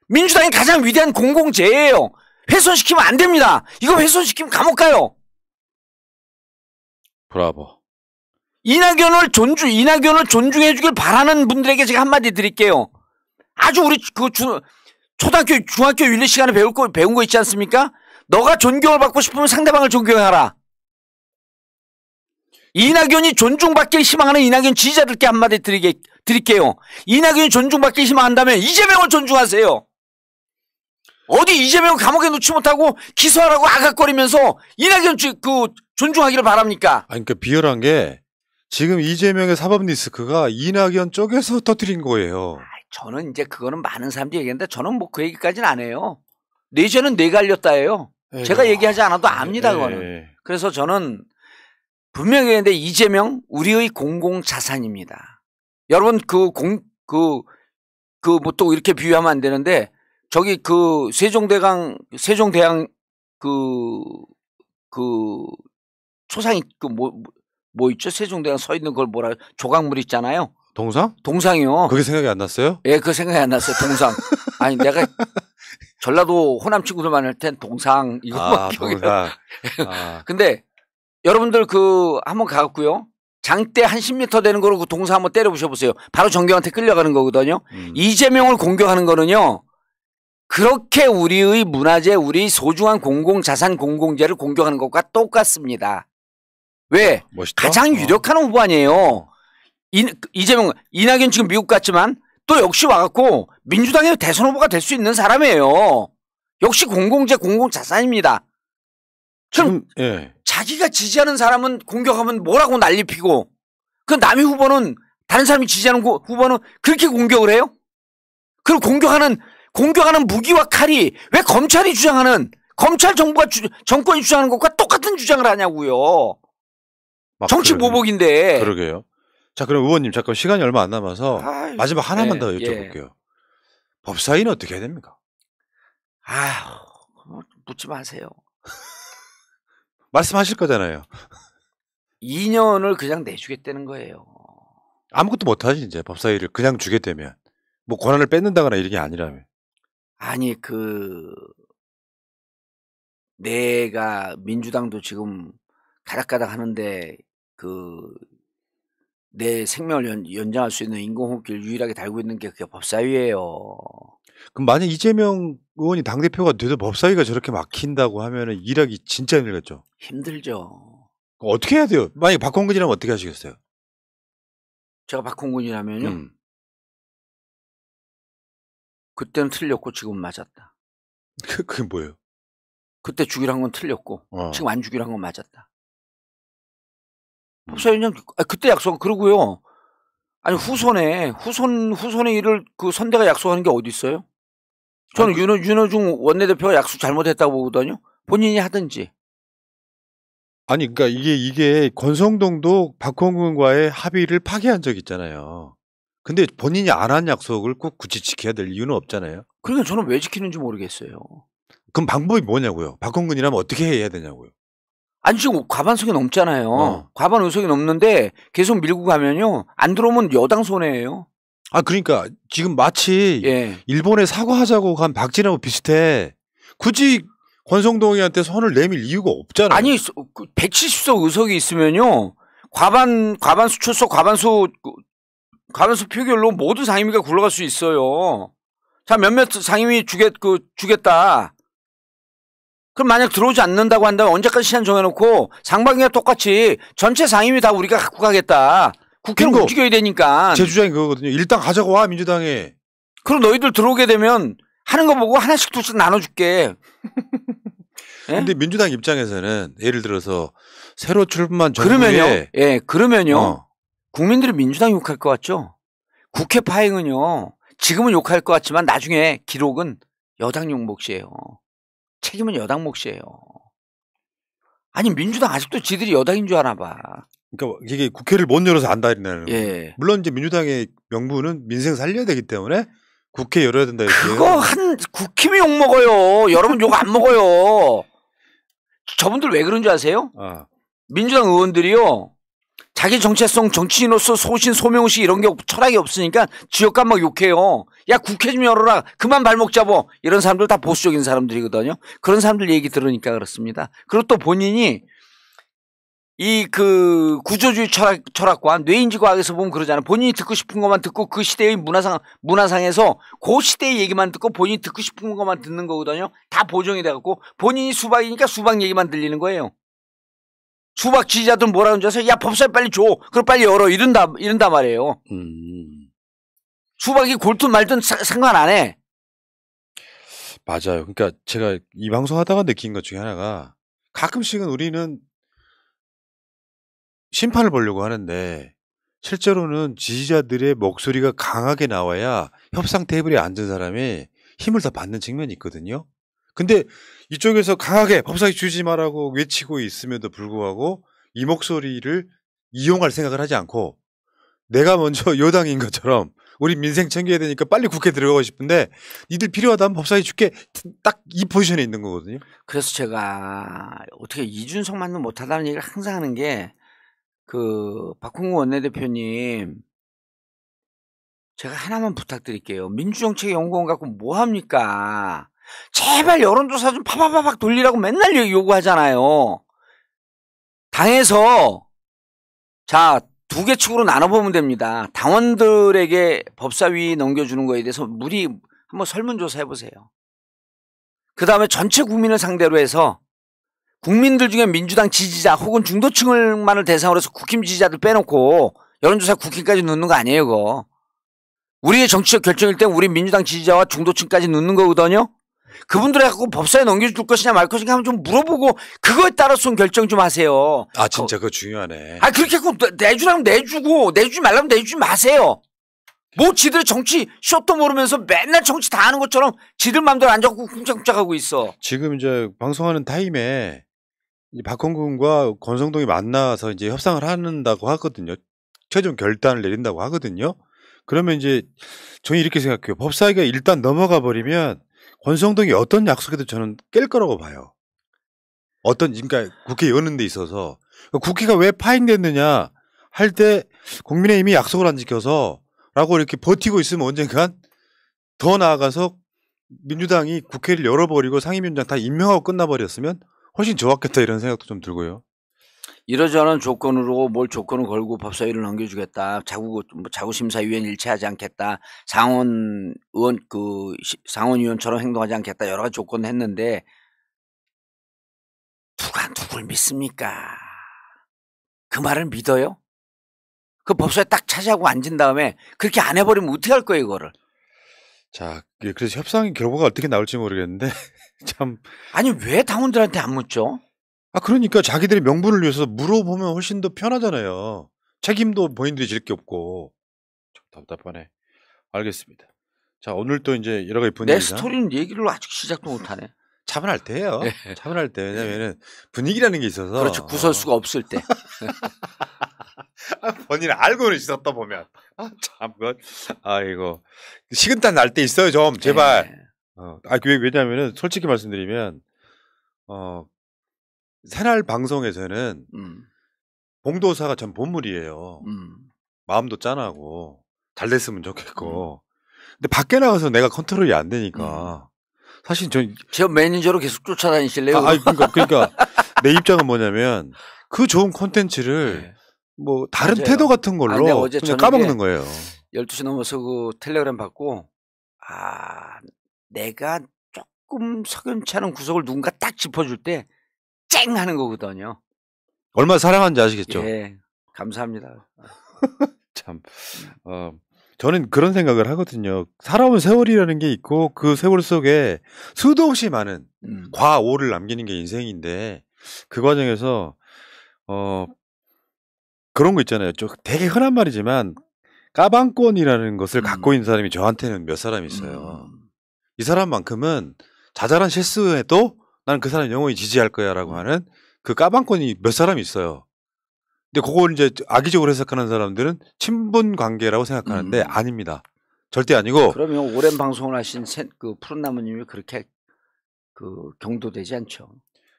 민주당의 가장 위대한 공공재예요. 훼손시키면 안 됩니다. 이거 훼손시키면 감옥 가요. 브라보. 이낙연을 존중해 주길 바라는 분들에게 제가 한마디 드릴게요. 아주 우리 초등학교, 중학교 윤리 시간에 배운 거 있지 않습니까? 너가 존경을 받고 싶으면 상대방을 존경해라. 이낙연이 존중받길 희망하는 이낙연 지지자들께 한마디 드릴게요. 이낙연이 존중받길 희망한다면 이재명을 존중하세요. 어디 이재명을 감옥에 넣지 못하고 기소하라고 아각거리면서 이낙연 존중하기를 바랍니까? 아니, 그러니까 비열한 게 지금 이재명의 사법 리스크가 이낙연 쪽에서 터뜨린 거예요. 저는 이제 그거는 많은 사람들이 얘기하는데 저는 뭐 그 얘기까지는 안 해요. 뇌죄는 뇌가 알렸다예요. 제가 얘기하지 않아도 압니다, 그거는. 그래서 저는 분명히 얘기했는데 이재명 우리의 공공자산입니다. 여러분 뭐 또 이렇게 비유하면 안 되는데 저기 세종대왕 초상이 뭐 있죠? 세종대왕 서 있는 걸 조각물 있잖아요. 동상? 동상이요. 그게 생각이 안 났어요? 예, 그거 생각이 안 났어요. 동상. 아니, 내가 전라도 호남 친구들만 할 땐 동상 이거 동상. 근데 여러분들 한번 가갖고요. 장대 한 10m 되는 거로 그 동상 한번 때려보셔 보세요. 바로 정경한테 끌려가는 거거든요. 이재명을 공격하는 거는요. 그렇게 우리의 문화재, 우리 소중한 공공자산 공공재를 공격하는 것과 똑같습니다. 왜? 멋있다? 가장 유력한 후보 아니에요. 이낙연 지금 미국 갔지만 또 역시 와갖고 민주당의 대선 후보가 될 수 있는 사람이에요. 역시 공공재, 공공자산입니다. 그럼 자기가 지지하는 사람은 공격하면 뭐라고 난리 피고 그 남의 후보는 다른 사람이 지지하는 후보는 그렇게 공격을 해요? 그걸 공격하는 무기와 칼이 왜 검찰이 주장하는 검찰 정권이 주장하는 것과 똑같은 주장을 하냐고요. 정치 보복인데. 그러게요. 자, 그럼 의원님 잠깐 시간이 얼마 안 남아서 마지막 하나만 더 여쭤볼게요. 법사위는 어떻게 해야 됩니까? 묻지 마세요. 말씀하실 거잖아요. 2년을 그냥 내주겠다는 거예요. 아무것도 못하지 이제 법사위를 그냥 주겠다면. 뭐 권한을 뺏는다거나 이런 게 아니라면. 아니 내가 민주당도 지금 가닥가닥 하는데 내 생명을 연장할 수 있는 인공호흡기를 유일하게 달고 있는 게 그게 법사위예요. 그럼 만약 이재명 의원이 당대표가 돼도 법사위가 저렇게 막힌다고 하면은 일하기 진짜 힘들겠죠? 힘들죠. 어떻게 해야 돼요? 만약에 박홍근이라면 어떻게 하시겠어요? 제가 박홍근이라면요? 그때는 틀렸고 지금 맞았다. 그게 뭐예요? 그때 주기로 한 건 틀렸고 지금 안 주기로 한 건 맞았다. 법사위는 그때 약속 그러고요. 아니 후손의 일을 선대가 약속하는 게 어디 있어요? 저는 윤호중 원내대표가 약속 잘못했다고 보거든요. 본인이 하든지. 아니 그러니까 이게 권성동도 박홍근과의 합의를 파기한 적이 있잖아요. 근데 본인이 안 한 약속을 꼭 굳이 지켜야 될 이유는 없잖아요. 그러니까 저는 왜 지키는지 모르겠어요. 그럼 방법이 뭐냐고요? 박홍근이라면 어떻게 해야 되냐고요? 아니 지금 과반석이 넘잖아요. 과반 의석이 넘는데 계속 밀고 가면요. 안 들어오면 여당 손해예요. 아 그러니까 지금 마치 일본에 사과하자고 간 박진하고 비슷해. 굳이 권성동이한테 손을 내밀 이유가 없잖아요. 아니 170석 의석이 있으면요. 과반수 출석 과반수 표결로 모든 상임위가 굴러갈 수 있어요. 자 몇몇 상임위 주겠다. 그럼 만약 들어오지 않는다고 한다면 언제까지 시한 정해놓고 상반기와 똑같이 전체 상임위 다 우리가 갖고 가겠다. 국회는 움직여야 되니까. 제 주장이 그거거든요. 일단 가자고 와 민주당에. 그럼 너희들 들어오게 되면 하는 거 보고 하나씩 둘씩 나눠줄게. 근데 민주당 입장에서는 예를 들어서 새로 출범한 정부에 그러면요. 국민들이 민주당 욕할 것 같죠? 국회 파행은요. 지금은 욕할 것 같지만 나중에 기록은 여당 욕 몫이에요. 책임은 여당 몫이에요. 아니 민주당 아직도 지들이 여당인 줄 아나 봐. 그러니까 이게 국회를 못 열어서 안달이나는 거예요. 물론 이제 민주당의 명분은 민생 살려야 되기 때문에 국회 열어야 된다 이렇게. 그거 국힘이 욕 먹어요. 여러분 욕 안 먹어요. 저분들 왜 그런 줄 아세요? 민주당 의원들이요. 자기 정체성 정치인으로서 소신 소명식 이런 게 철학이 없으니까 지역감 막 욕해요. 야 국회 좀 열어라. 그만 발목 잡어. 이런 사람들 다 보수적인 사람들이거든요. 그런 사람들 얘기 들으니까 그렇습니다. 그리고 또 본인이 이 구조주의 철학과 뇌인지과학에서 보면 그러잖아요. 본인이 듣고 싶은 것만 듣고 그 시대의 문화상에서 그 시대의 얘기만 듣고 본인이 듣고 싶은 것만 듣는 거거든요. 다 보정이 돼갖고 본인이 수박이니까 수박 얘기만 들리는 거예요. 수박 지지자들 뭐라 그러는지 아세요? 야 법사위 빨리 줘. 그럼 빨리 열어. 이른다 말이에요. 수박이 골든 말든 상관 안 해. 맞아요. 그러니까 제가 이 방송하다가 느낀 것 중에 하나가 가끔씩은 우리는 심판을 보려고 하는데 실제로는 지지자들의 목소리가 강하게 나와야 협상 테이블에 앉은 사람이 힘을 더 받는 측면이 있거든요. 근데 이쪽에서 강하게 법사위 주지 말라고 외치고 있음에도 불구하고 이 목소리를 이용할 생각을 하지 않고 내가 먼저 여당인 것처럼 우리 민생 챙겨야 되니까 빨리 국회 들어가고 싶은데 니들 필요하다면 법사위 줄게 딱 이 포지션에 있는 거거든요. 그래서 제가 어떻게 이준석만은 못하다는 얘기를 항상 하는 게 박홍근 원내대표님 제가 하나만 부탁드릴게요. 민주정책연구원 갖고 뭐 합니까? 제발 여론조사 좀 파파파박 돌리라고 맨날 요구하잖아요. 당에서 자 2개 축으로 나눠보면 됩니다. 당원들에게 법사위 넘겨주는 거에 대해서 한번 설문조사 해보세요. 그 다음에 전체 국민을 상대로 해서 국민들 중에 민주당 지지자 혹은 중도층만을 대상으로 해서 국힘 지지자들 빼놓고 여론조사 국힘까지 넣는 거 아니에요, 그거. 우리의 정치적 결정일 때 우리 민주당 지지자와 중도층까지 넣는 거거든요. 그분들에 갖고 법사위에 넘겨줄 것이냐 말 것이냐 한번 좀 물어보고 그거에 따라서 결정 좀 하세요. 아 진짜 그거 중요하네. 아 그렇게 하고 내주라면 내주고 내주지 말라면 내주지 마세요. 뭐 지들 정치 쇼도 모르면서 맨날 정치 다 하는 것처럼 지들 맘대로 앉아갖고 쿵짝쿵짝하고 있어. 지금 이제 방송하는 타임에 박홍근과 권성동이 만나서 이제 협상을 한다고 하거든요. 최종 결단을 내린다고 하거든요. 그러면 이제 저는 이렇게 생각해요. 법사위가 일단 넘어가 버리면 권성동이 어떤 약속에도 저는 깰 거라고 봐요. 그러니까 국회 여는 데 있어서 국회가 왜 파행됐느냐 할 때 국민의힘이 약속을 안 지켜서 라고 이렇게 버티고 있으면 언젠간 더 나아가서 민주당이 국회를 열어버리고 상임위원장 다 임명하고 끝나버렸으면 훨씬 좋았겠다 이런 생각도 좀 들고요. 이러저런 조건으로 뭘 조건을 걸고 법사위를 넘겨주겠다. 자구심사위원 일체하지 않겠다. 상원의원처럼 행동하지 않겠다. 여러 가지 조건을 했는데 누가 누굴 믿습니까? 그 말을 믿어요? 그 법사위에 딱 차지하고 앉은 다음에 그렇게 안 해버리면 어떻게 할 거예요 이거를? 자, 그래서 협상의 결과가 어떻게 나올지 모르겠는데 참. 아니 왜 당원들한테 안 묻죠? 그러니까 자기들의 명분을 위해서 물어보면 훨씬 더 편하잖아요. 책임도 본인들이 질 게 없고. 좀 답답하네. 알겠습니다. 자, 오늘 또 이제 여러 가지 분위기가. 내 스토리는 얘기를 아직 시작도 못하네. 차분할 때예요. 차분할 때. 왜냐면은 분위기라는 게 있어서. 그렇죠. 구설수가 없을 때. 본인 알고는 있었다 보면. 참, 아이고. 식은땀 날 때 있어요, 좀. 제발. 네. 왜냐면은, 솔직히 말씀드리면, 새날 방송에서는, 봉도사가 전 본물이에요. 마음도 짠하고, 잘 됐으면 좋겠고. 근데 밖에 나가서 내가 컨트롤이 안 되니까. 사실 저 매니저로 계속 쫓아다니실래요? 그러니까 내 입장은 뭐냐면, 그 좋은 콘텐츠를, 네. 뭐 다른 맞아요. 태도 같은 걸로 어제 그냥 까먹는 거예요. 12시 넘어서 그 텔레그램 받고 내가 조금 석연치 않은 구석을 누군가 딱 짚어줄 때 쨍 하는 거거든요. 얼마나 사랑하는지 아시겠죠? 예, 감사합니다. 참 저는 그런 생각을 하거든요. 살아온 세월이라는 게 있고 그 세월 속에 수도 없이 많은 과오를 남기는 게 인생인데 그 과정에서 그런 거 있잖아요. 좀 되게 흔한 말이지만 까방권이라는 것을 갖고 있는 사람이 저한테는 몇 사람 있어요. 이 사람만큼은 자잘한 실수에도 나는 그 사람 영원히 지지할 거야 라고 하는 그 까방권이 몇 사람 있어요. 근데 그걸 이제 악의적으로 해석하는 사람들은 친분 관계라고 생각하는데 아닙니다. 절대 아니고. 그러면 오랜 방송을 하신 그 푸른나무님이 그렇게 그 경도되지 않죠.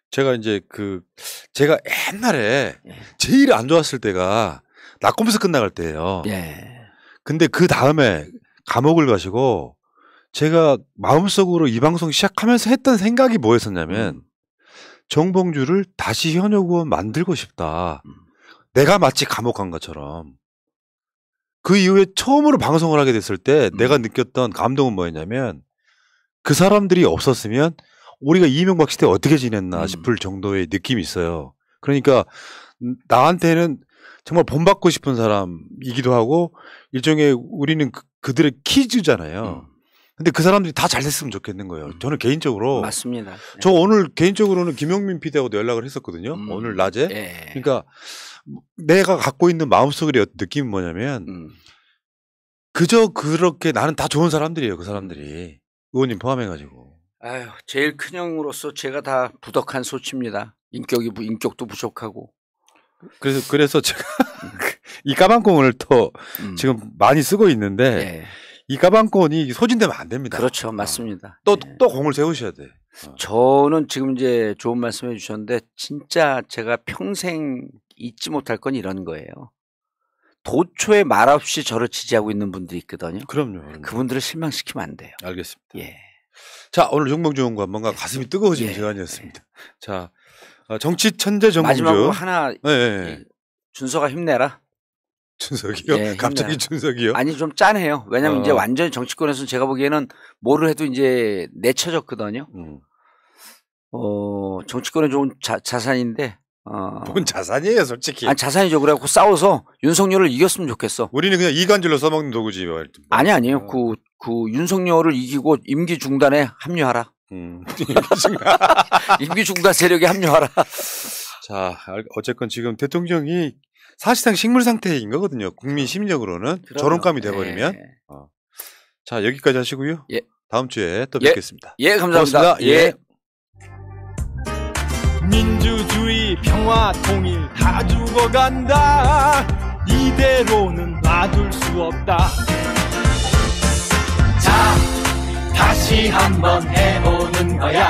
제가 이제 제가 옛날에 제일 안 좋았을 때가 낙검에서 끝나갈 때예요. 예. 근데 그 다음에 감옥을 가시고 제가 마음속으로 이 방송 시작하면서 했던 생각이 뭐였었냐면 정봉주를 다시 현역 의원 만들고 싶다. 내가 마치 감옥 간 것처럼. 그 이후에 처음으로 방송을 하게 됐을 때 내가 느꼈던 감동은 뭐였냐면 그 사람들이 없었으면 우리가 이명박 시대 어떻게 지냈나 싶을 정도의 느낌이 있어요. 그러니까 나한테는 정말 본받고 싶은 사람이기도 하고 일종의 우리는 그들의 키즈잖아요. 근데 그 사람들이 다 잘 됐으면 좋겠는 거예요. 저는 개인적으로. 맞습니다. 저 오늘 개인적으로는 김용민 PD하고도 연락을 했었거든요. 오늘 낮에. 예. 그러니까 내가 갖고 있는 마음속의 느낌이 뭐냐면 그저 그렇게 나는 다 좋은 사람들이에요. 그 사람들이. 의원님 포함해가지고. 아유, 제일 큰 형으로서 제가 다 부덕한 소치입니다. 인격도 부족하고. 그래서 제가 이 까방권을 또 지금 많이 쓰고 있는데 네. 이 까방권이 소진되면 안 됩니다. 그렇죠. 맞습니다. 또 공을 세우셔야 돼. 저는 지금 이제 좋은 말씀 해주셨는데 진짜 제가 평생 잊지 못할 건 이런 거예요. 도초에 말없이 저를 지지하고 있는 분들이 있거든요. 그럼요. 그분들을 실망시키면 안 돼요. 알겠습니다. 예. 자, 오늘 정봉주 의원과 뭔가 가슴이 뜨거워지는 시간이었습니다. 자, 정치 천재 정봉주. 마지막으로 하나. 준서가 힘내라. 준석이요? 예, 갑자기 준석이요? 아니 좀 짠해요. 왜냐면 이제 완전히 정치권에서는 제가 보기에는 뭐를 해도 이제 내쳐졌거든요. 정치권에 좋은 자산인데. 뭔 자산이에요, 솔직히. 아니, 자산이죠. 그래갖고 싸워서 윤석열을 이겼으면 좋겠어. 우리는 그냥 이간질로 써먹는 도구지. 아니에요. 그 윤석열을 이기고 임기 중단에 합류하라. 임기 중단 세력에 합류하라. 자, 어쨌건 지금 대통령이 사실상 식물 상태인 거거든요. 국민 심리적으로는. 저론감이 돼버리면. 자, 여기까지 하시고요. 예. 다음 주에 또 뵙겠습니다. 예, 감사합니다. 고맙습니다. 예. 민주주의 평화 통일 다 죽어간다. 이대로는 놔둘 수 없다. 자, 다시 한번 해보는 거야.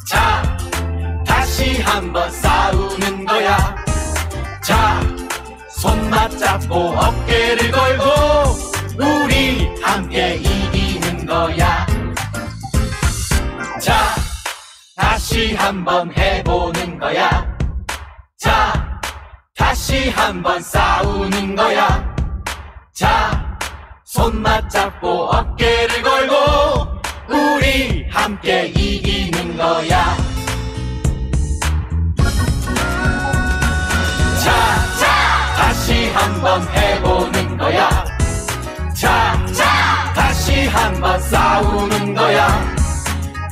자, 다시 한번 싸우는 거야. 자, 손 맞잡고 어깨를 걸고 우리 함께 이기는 거야. 자, 다시 한번 해보는 거야. 자, 다시 한번 싸우는 거야. 자, 손 맞잡고 어깨를 걸고 우리 함께 이기는 거야. 자, 다시 한번 해보는 거야. 자, 다시 한번 싸우는 거야.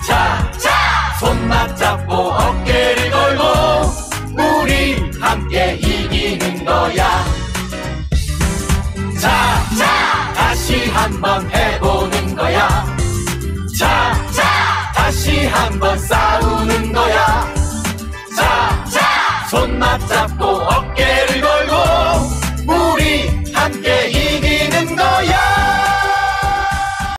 자, 손 맞잡고 어깨를 걸고 우리 함께 이기는 거야. 자, 다시 한번 해보는 거야. 자, 다시 한번 싸우는 거야. 자, 손 맞잡고 어깨 어깨를